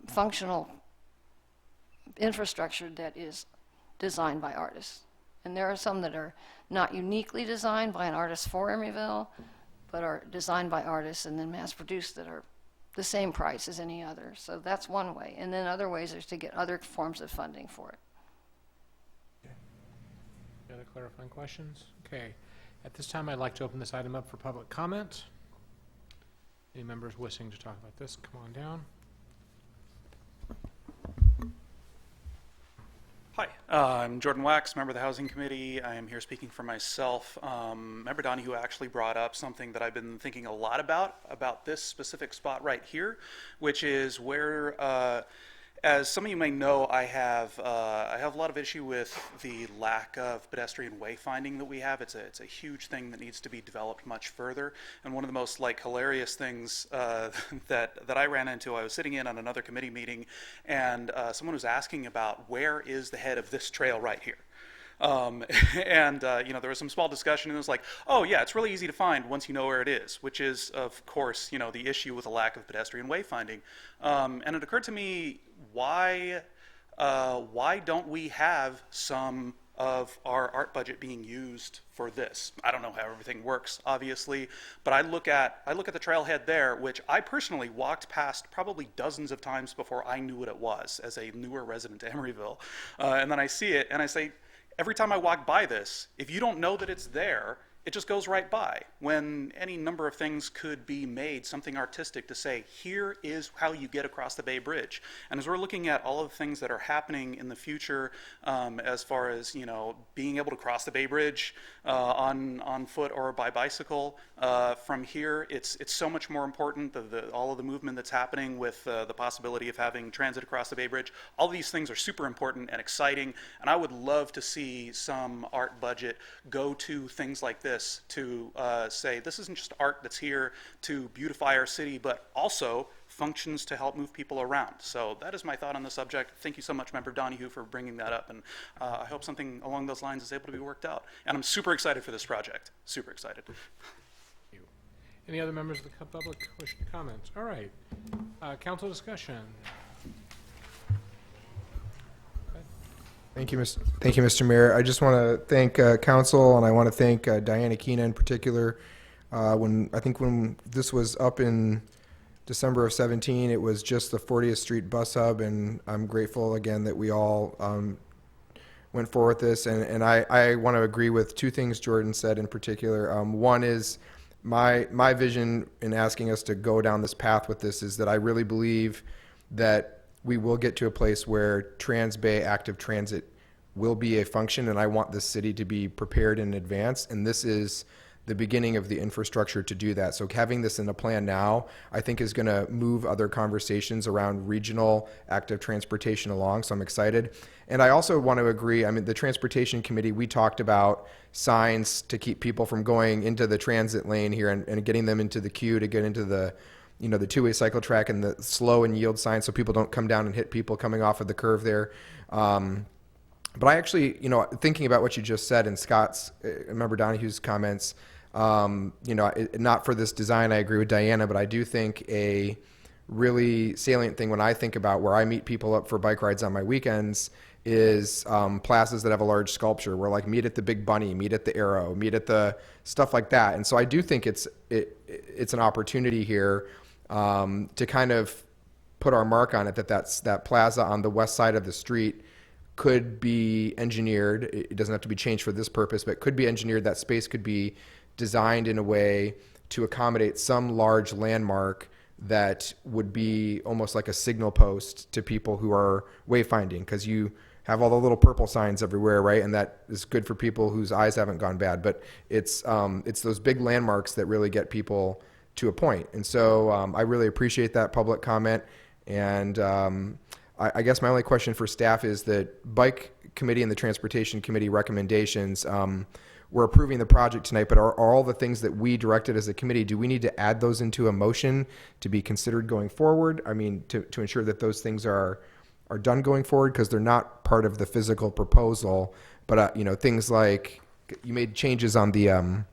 S17: functional infrastructure that is designed by artists. And there are some that are not uniquely designed by an artist for Emeryville, but are designed by artists and then mass-produced that are the same price as any other. So that's one way. And then other ways is to get other forms of funding for it.
S1: Any other clarifying questions? Okay. At this time, I'd like to open this item up for public comment. Any members wishing to talk about this, come on down.
S18: Hi, I'm Jordan Wax, member of the Housing Committee. I am here speaking for myself. Member Donahue actually brought up something that I've been thinking a lot about this specific spot right here, which is where as some of you may know, I have a lot of issue with the lack of pedestrian wayfinding that we have. It's a huge thing that needs to be developed much further. And one of the most hilarious things that I ran into, I was sitting in on another committee meeting, and someone was asking about where is the head of this trail right here. And there was some small discussion, and it was like, oh yeah, it's really easy to find once you know where it is, which is, of course, the issue with a lack of pedestrian wayfinding. And it occurred to me, why don't we have some of our art budget being used for this? I don't know how everything works, obviously, but I look at the trailhead there, which I personally walked past probably dozens of times before I knew what it was as a newer resident of Emeryville. And then I see it, and I say, every time I walk by this, if you don't know that it's there, it just goes right by, when any number of things could be made something artistic to say, here is how you get across the Bay Bridge. And as we're looking at all of the things that are happening in the future, as far as being able to cross the Bay Bridge on foot or by bicycle, from here, it's so much more important. All of the movement that's happening with the possibility of having transit across the Bay Bridge, all these things are super important and exciting. And I would love to see some art budget go to things like this, to say this isn't just art that's here to beautify our city, but also functions to help move people around. So that is my thought on the subject. Thank you so much, Member Donahue, for bringing that up, and I hope something along those lines is able to be worked out. And I'm super excited for this project. Super excited.
S1: Any other members of the public wish to comment? All right. Council discussion.
S7: Thank you, Mr. Mayor. I just want to thank council, and I want to thank Diana Keena in particular. When this was up in December of 17, it was just the 40th Street bus hub, and I'm grateful again that we all went forward with this. And I want to agree with two things Jordan said in particular. One is my vision in asking us to go down this path with this is that I really believe that we will get to a place where Trans-Bay active transit will be a function, and I want this city to be prepared in advance, and this is the beginning of the infrastructure to do that. So having this in a plan now, I think, is going to move other conversations around regional active transportation along, so I'm excited. And I also want to agree, the Transportation Committee, we talked about signs to keep people from going into the transit lane here and getting them into the queue to get into the the two-way cycle track, and the slow and yield sign so people don't come down and hit people coming off of the curve there. But I actually, thinking about what you just said and Scott's, Member Donahue's comments, not for this design, I agree with Diana, but I do think a really salient thing when I think about where I meet people up for bike rides on my weekends is plazas that have a large sculpture where meet at the Big Bunny, meet at the Arrow, meet at the stuff like that. And so I do think it's an opportunity here to kind of put our mark on it, that plaza on the west side of the street could be engineered. It doesn't have to be changed for this purpose, but could be engineered. That space could be designed in a way to accommodate some large landmark that would be almost like a signal post to people who are wayfinding, because you have all the little purple signs everywhere, right? And that is good for people whose eyes haven't gone bad. But it's those big landmarks that really get people to a point. And so I really appreciate that public comment. And I guess my only question for staff is that Bike Committee and the Transportation Committee recommendations, we're approving the project tonight, but are all the things that we directed as a committee, do we need to add those into a motion to be considered going forward? To ensure that those things are done going forward, because they're not part of the physical proposal. But things like you made changes on the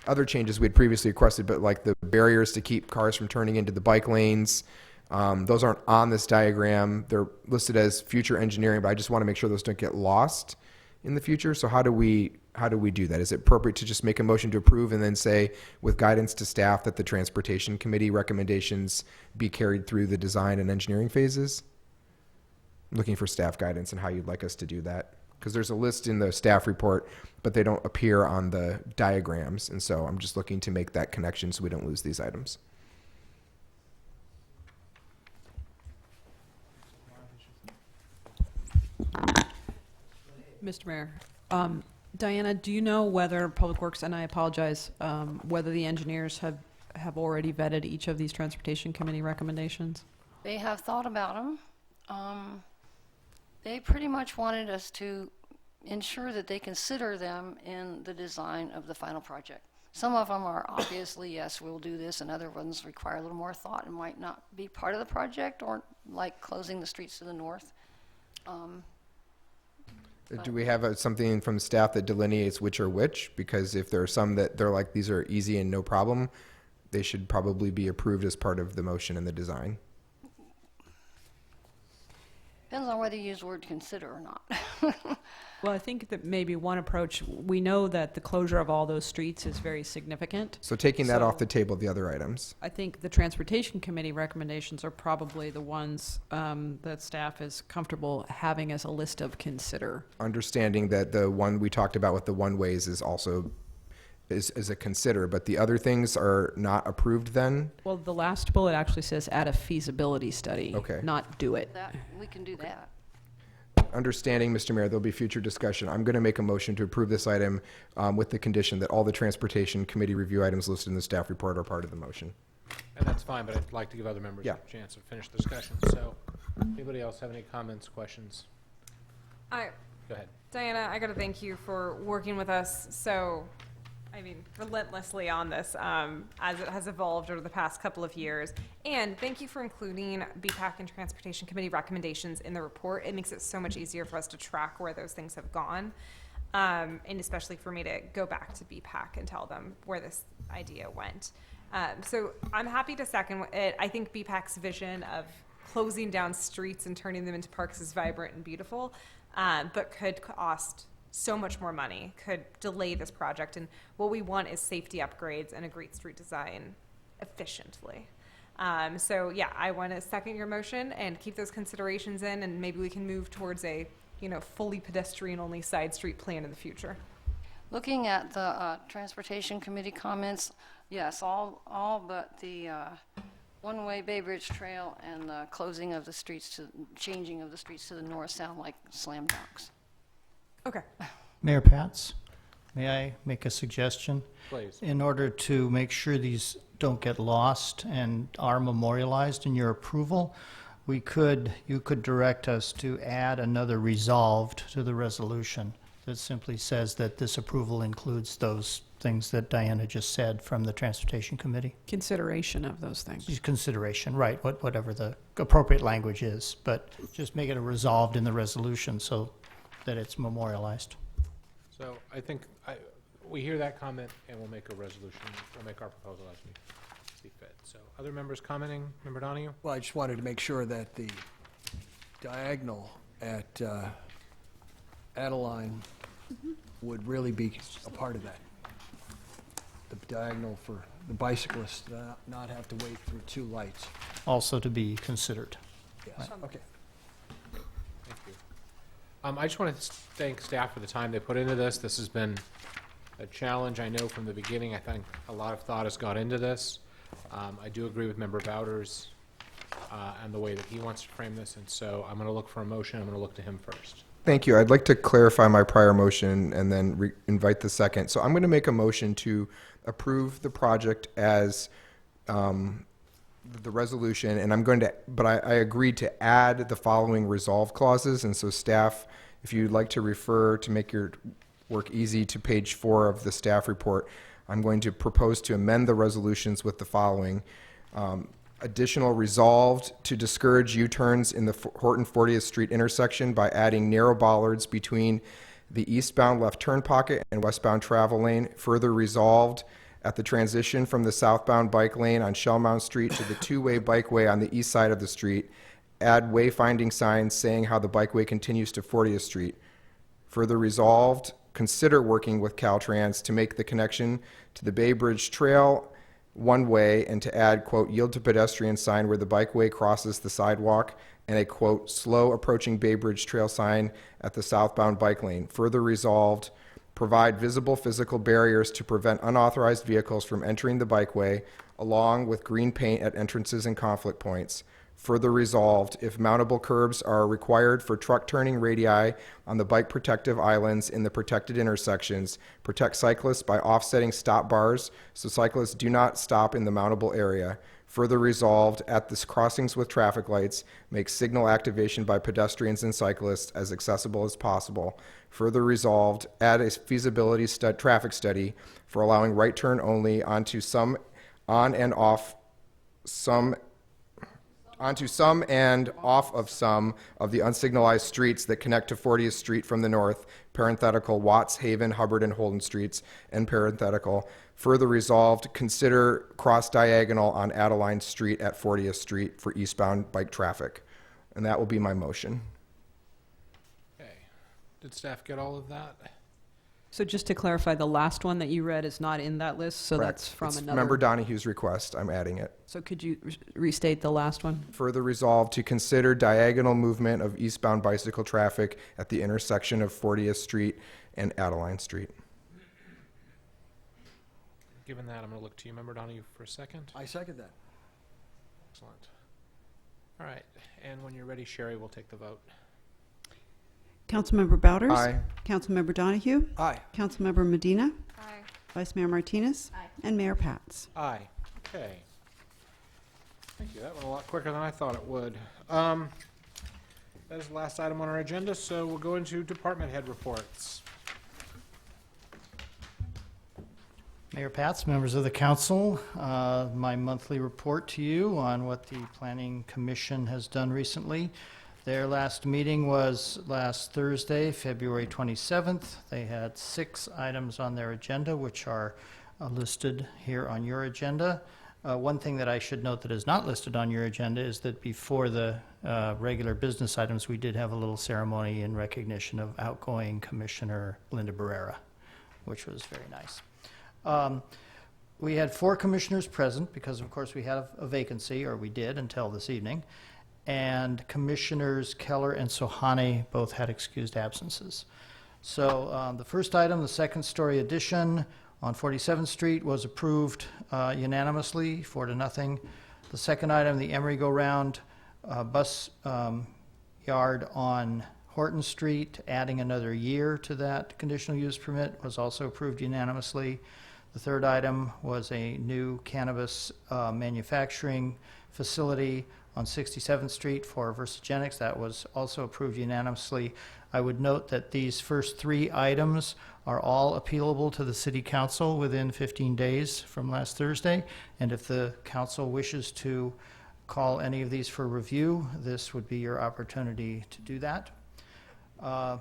S7: other changes we had previously requested, but like the barriers to keep cars from turning into the bike lanes, those aren't on this diagram. They're listed as future engineering, but I just want to make sure those don't get lost in the future. So how do we do that? Is it appropriate to just make a motion to approve and then say, with guidance to staff, that the Transportation Committee recommendations be carried through the design and engineering phases? I'm looking for staff guidance and how you'd like us to do that, because there's a list in the staff report, but they don't appear on the diagrams. And so I'm just looking to make that connection so we don't lose these items.
S13: Mr. Mayor, Diana, do you know whether Public Works, and I apologize, whether the engineers have already vetted each of these Transportation Committee recommendations?
S17: They have thought about them. They pretty much wanted us to ensure that they consider them in the design of the final project. Some of them are obviously, yes, we'll do this, and other ones require a little more thought and might not be part of the project, or like closing the streets to the north.
S7: Do we have something from staff that delineates which are which? Because if there are some that they're like, these are easy and no problem, they should probably be approved as part of the motion and the design.
S17: Depends on whether you use the word consider or not.
S13: Well, I think that maybe one approach, we know that the closure of all those streets is very significant.
S7: So taking that off
S13: So-
S7: the table, the other items.
S13: I think the Transportation Committee recommendations are probably the ones that staff is comfortable having as a list of consider.
S7: Understanding that the one we talked about with the one-ways is also is a consider, but the other things are not approved then?
S13: Well, the last bullet actually says add a feasibility study,
S7: Okay.
S13: not do it.
S17: We can do that.
S7: Understanding, Mr. Mayor, there'll be future discussion. I'm going to make a motion to approve this item with the condition that all the Transportation Committee review items listed in the staff report are part of the motion.
S1: And that's fine, but I'd like to give other members
S7: Yeah.
S1: a chance to finish the discussion. So, anybody else have any comments, questions? Go ahead.
S4: Diana, I got to thank you for working with us relentlessly on this as it has evolved over the past couple of years. And thank you for including BPAC and Transportation Committee recommendations in the report. It makes it so much easier for us to track where those things have gone. And especially for me to go back to BPAC and tell them where this idea went. So I'm happy to second it. I think BPAC's vision of closing down streets and turning them into parks is vibrant and beautiful, but could cost so much more money, could delay this project. And what we want is safety upgrades and a great street design efficiently. So yeah, I want to second your motion and keep those considerations in, and maybe we can move towards a, fully pedestrian-only side street plan in the future.
S17: Looking at the Transportation Committee comments, yes, all but the one-way Bay Bridge Trail and the changing of the streets to the north sound like slam dunks.
S4: Okay.
S19: Mayor Pats, may I make a suggestion?
S1: Please.
S19: In order to make sure these don't get lost and are memorialized in your approval, you could direct us to add another resolved to the resolution that simply says that this approval includes those things that Diana just said from the Transportation Committee.
S13: Consideration of those things.
S19: Consideration, right, whatever the appropriate language is, but just make it a resolved in the resolution so that it's memorialized.
S1: So I think we hear that comment, and we'll make a resolution. We'll make our proposal as we see fit. So other members commenting? Member Donahue?
S9: Well, I just wanted to make sure that the diagonal at Adeline would really be a part of that. The diagonal for the bicyclists not have to wait through two lights.
S19: Also to be considered.
S9: Yes, okay.
S1: Thank you. I just want to thank staff for the time they put into this. This has been a challenge, I know, from the beginning. I think a lot of thought has gone into this. I do agree with Member Bowders and the way that he wants to frame this, and so I'm going to look for a motion. I'm going to look to him first.
S7: Thank you. I'd like to clarify my prior motion and then invite the second. So I'm going to make a motion to approve the project as the resolution, and I agreed to add the following resolve clauses. And so staff, if you'd like to refer to make your work easy to page 4 of the staff report, I'm going to propose to amend the resolutions with the following. Additional resolved to discourage U-turns in the Horton 40th Street intersection by adding narrow bollards between the eastbound left turn pocket and westbound travel lane. Further resolved at the transition from the southbound bike lane on Shellmount Street to the two-way bikeway on the east side of the street. Add wayfinding signs saying how the bikeway continues to 40th Street. Further resolved, consider working with Caltrans to make the connection to the Bay Bridge Trail one way and to add, quote, yield to pedestrian sign where the bikeway crosses the sidewalk and a, quote, slow approaching Bay Bridge Trail sign at the southbound bike lane. Further resolved, provide visible physical barriers to prevent unauthorized vehicles from entering the bikeway along with green paint at entrances and conflict points. Further resolved, if mountable curbs are required for truck turning radii on the bike protective islands in the protected intersections, protect cyclists by offsetting stop bars so cyclists do not stop in the mountable area. Further resolved, at the crossings with traffic lights, make signal activation by pedestrians and cyclists as accessible as possible. Further resolved, add a feasibility traffic study for allowing right turn only onto some and off of the unsignalized streets that connect to 40th Street from the north, parenthetical, Watts, Haven, Hubbard, and Holden Streets, and parenthetical. Further resolved, consider cross-diagonal on Adeline Street at 40th Street for eastbound bike traffic. And that will be my motion.
S1: Okay. Did staff get all of that?
S13: So just to clarify, the last one that you read is not in that list, so
S7: Correct.
S13: that's from
S7: It's
S13: another.
S7: Member Donahue's request. I'm adding it.
S13: So could you restate the last one?
S7: Further resolved to consider diagonal movement of eastbound bicycle traffic at the intersection of 40th Street and Adeline Street.
S1: Given that, I'm going to look to you, Member Donahue, for a second.
S9: I second that.
S1: Excellent. All right. And when you're ready, Sherry, we'll take the vote.
S2: Councilmember Bouders?
S7: Aye.
S2: Councilmember Donahue?
S9: Aye.
S2: Councilmember Medina?
S4: Aye.
S2: Vice Mayor Martinez?
S6: Aye.
S2: And Mayor Pats.
S1: Aye. Okay. Thank you. That went a lot quicker than I thought it would. That is the last item on our agenda, so we'll go into department head reports.
S19: Mayor Pats, members of the council, my monthly report to you on what the Planning Commission has done recently. Their last meeting was last Thursday, February 27th. They had 6 items on their agenda, which are listed here on your agenda. One thing that I should note that is not listed on your agenda is that before the regular business items, we did have a little ceremony in recognition of outgoing Commissioner Linda Barrera, which was very nice. We had 4 commissioners present because, of course, we had a vacancy, or we did until this evening, and Commissioners Keller and Sohani both had excused absences. So the first item, the second-story addition on 47th Street, was approved unanimously, 4-0. The second item, the Emeryville bus yard on Horton Street, adding another year to that conditional use permit, was also approved unanimously. The third item was a new cannabis manufacturing facility on 67th Street for Versagenics. That was also approved unanimously. I would note that these first 3 items are all appealable to the City Council within 15 days from last Thursday. And if the council wishes to call any of these for review, this would be your opportunity to do that. The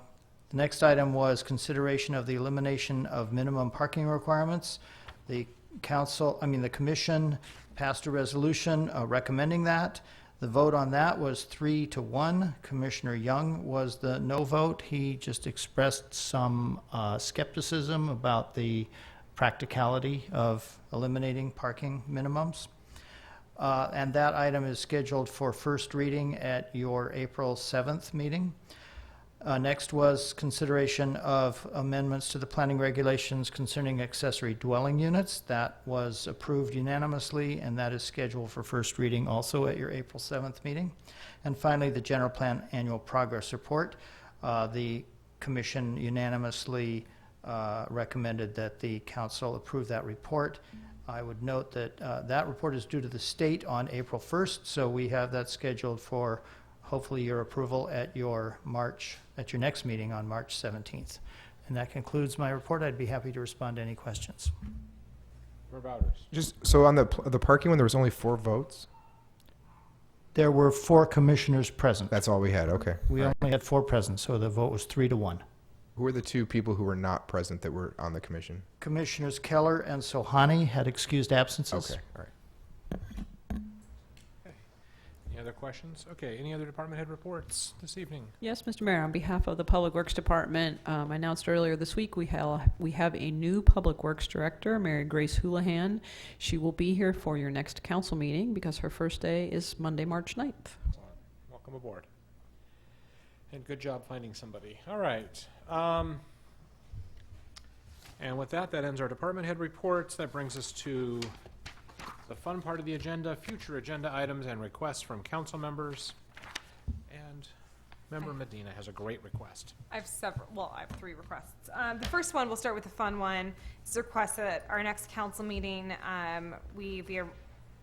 S19: next item was consideration of the elimination of minimum parking requirements. The commission passed a resolution recommending that. The vote on that was 3-1. Commissioner Young was the no vote. He just expressed some skepticism about the practicality of eliminating parking minimums. And that item is scheduled for first reading at your April 7th meeting. Next was consideration of amendments to the planning regulations concerning accessory dwelling units. That was approved unanimously, and that is scheduled for first reading also at your April 7th meeting. And finally, the general plan annual progress report. The commission unanimously recommended that the council approve that report. I would note that that report is due to the state on April 1st, so we have that scheduled for hopefully your approval at your next meeting on March 17th. And that concludes my report. I'd be happy to respond to any questions.
S7: Just so on the parking one, there was only 4 votes?
S19: There were 4 commissioners present.
S7: That's all we had, okay.
S19: We only had 4 present, so the vote was 3-1.
S7: Who were the 2 people who were not present that were on the commission?
S19: Commissioners Keller and Sohani had excused absences.
S7: Okay, all right.
S1: Any other questions? Okay, any other department head reports this evening?
S13: Yes, Mr. Mayor, on behalf of the Public Works Department, I announced earlier this week we have a new Public Works Director, Mary Grace Houlihan. She will be here for your next council meeting because her first day is Monday, March 9th.
S1: Welcome aboard. And good job finding somebody. All right. And with that, that ends our department head reports. That brings us to the fun part of the agenda, future agenda items and requests from council members. And Member Medina has a great request.
S4: I have I have 3 requests. The first one, we'll start with the fun one. It's a request that our next council meeting, we, via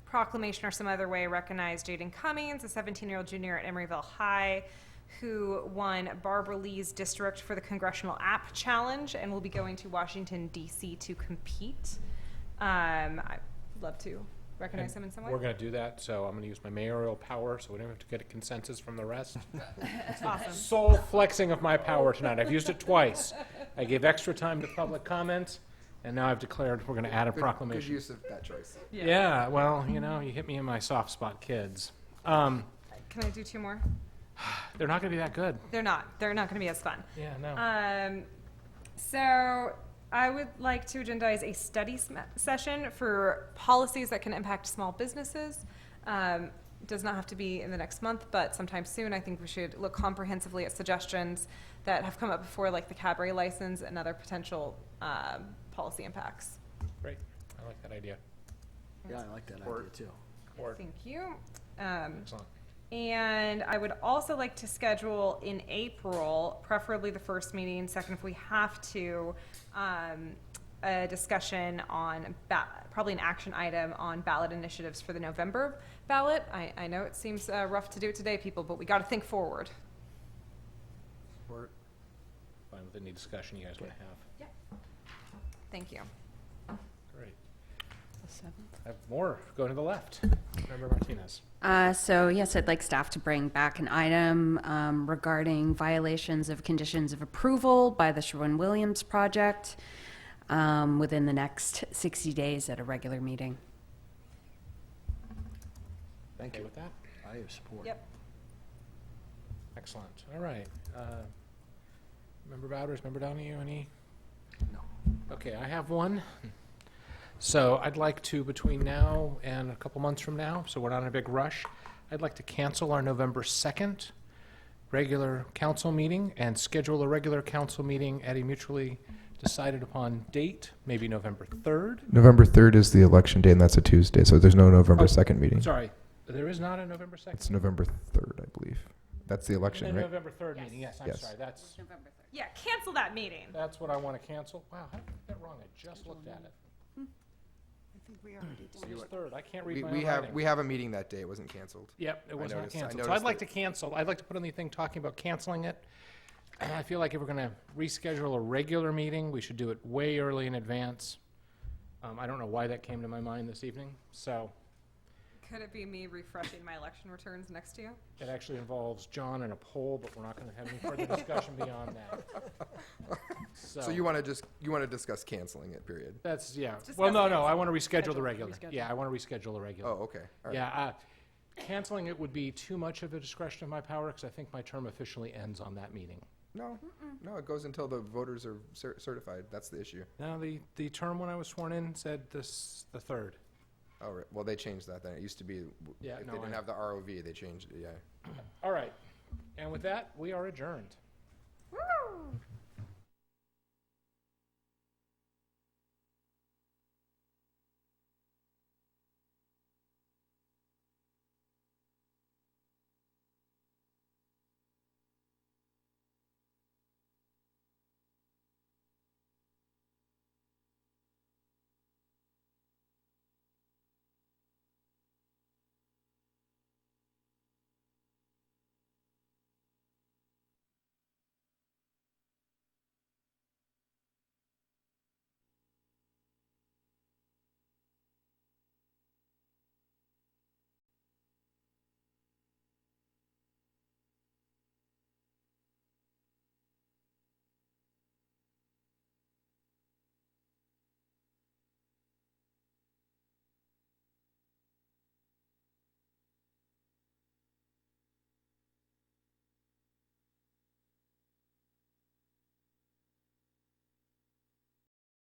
S4: proclamation or some other way, recognize Jaden Cummings, a 17-year-old junior at Emeryville High, who won Barbara Lee's district for the Congressional App Challenge and will be going to Washington, D.C. to compete. I'd love to recognize him in some way.
S1: We're going to do that, so I'm going to use my mayoral power so we don't have to get a consensus from the rest.
S4: That's awesome.
S1: Sole flexing of my power tonight. I've used it twice. I gave extra time to public comment, and now I've declared we're going to add a proclamation.
S7: Good use of that choice.
S1: Yeah, well, you know, you hit me in my soft spot, kids.
S4: Can I do 2 more?
S1: They're not going to be that good.
S4: They're not. They're not going to be as fun.
S1: Yeah, no.
S4: So I would like to agendize a study session for policies that can impact small businesses. Does not have to be in the next month, but sometime soon. I think we should look comprehensively at suggestions that have come up before, like the cabaret license and other potential policy impacts.
S1: Great. I like that idea.
S9: Yeah, I like that idea too.
S1: Thank
S4: you.
S1: Excellent.
S4: And I would also like to schedule in April, preferably the first meeting, second if we have to, a discussion on, probably an action item on ballot initiatives for the November ballot. I know it seems rough to do it today, people, but we got to think forward.
S1: Fine with any discussion you guys want to have.
S4: Yeah. Thank you.
S1: Great.
S13: The 7th.
S1: I have more. Go to the left. Member Martinez.
S6: So yes, I'd like staff to bring back an item regarding violations of conditions of approval by the Sherwin-Williams project within the next 60 days at a regular meeting.
S9: Thank you.
S1: With that?
S9: I have support.
S4: Yep.
S1: Excellent. All right. Member Bowders, Member Donahue, any?
S9: No.
S1: Okay, I have one. So I'd like to, between now and a couple months from now, so we're not in a big rush, I'd like to cancel our November 2nd regular council meeting and schedule a regular council meeting at a mutually decided upon date, maybe November 3rd.
S7: November 3rd is the election day, and that's a Tuesday, so there's no November 2nd meeting.
S1: Sorry, there is not a November 2nd?
S7: It's November 3rd, I believe. That's the election,
S1: And then
S7: right?
S1: November 3rd meeting, yes, I'm
S7: Yes.
S1: sorry, that's,
S6: November 3rd.
S4: Yeah, cancel that meeting.
S1: that's what I want to cancel. Wow, how did I get that wrong? I just looked at it.
S2: I think we already did.
S1: It's 3rd, I can't read
S7: We,
S1: my
S7: we
S1: own
S7: have
S1: writing.
S7: we have a meeting that day. It wasn't canceled.
S1: Yep, it was not
S7: noticed- I
S1: canceled. So
S7: noticed
S1: I'd like
S7: it.
S1: to cancel, I'd like to put on the thing talking about canceling it. I feel like if we're going to reschedule a regular meeting, we should do it way early in advance. I don't know why that came to my mind this evening, so
S4: Could it be me refreshing my election returns next to you?
S1: it actually involves John and a poll, but we're not going to have any further discussion beyond that.
S7: So you want to discuss canceling it, period.
S1: That's, yeah.
S4: Just
S1: Well, no,
S4: discuss
S1: I
S4: it.
S1: want to reschedule the regular.
S13: Reschedule.
S1: Yeah, I want to reschedule the regular.
S7: Oh, okay. All right.
S1: Yeah, canceling it would be too much of a discretion of my power because I think my term officially ends on that meeting.
S7: No, no, it goes until the voters are certified. That's the issue.
S1: No, the term when I was sworn in said the 3rd.
S7: Oh, right. Well, they changed that then. It used to be,
S1: Yeah,
S7: if
S1: no,
S7: they didn't
S1: I-
S7: have the ROV, they changed it, yeah.
S1: All right. And with that, we are adjourned.
S4: Woo!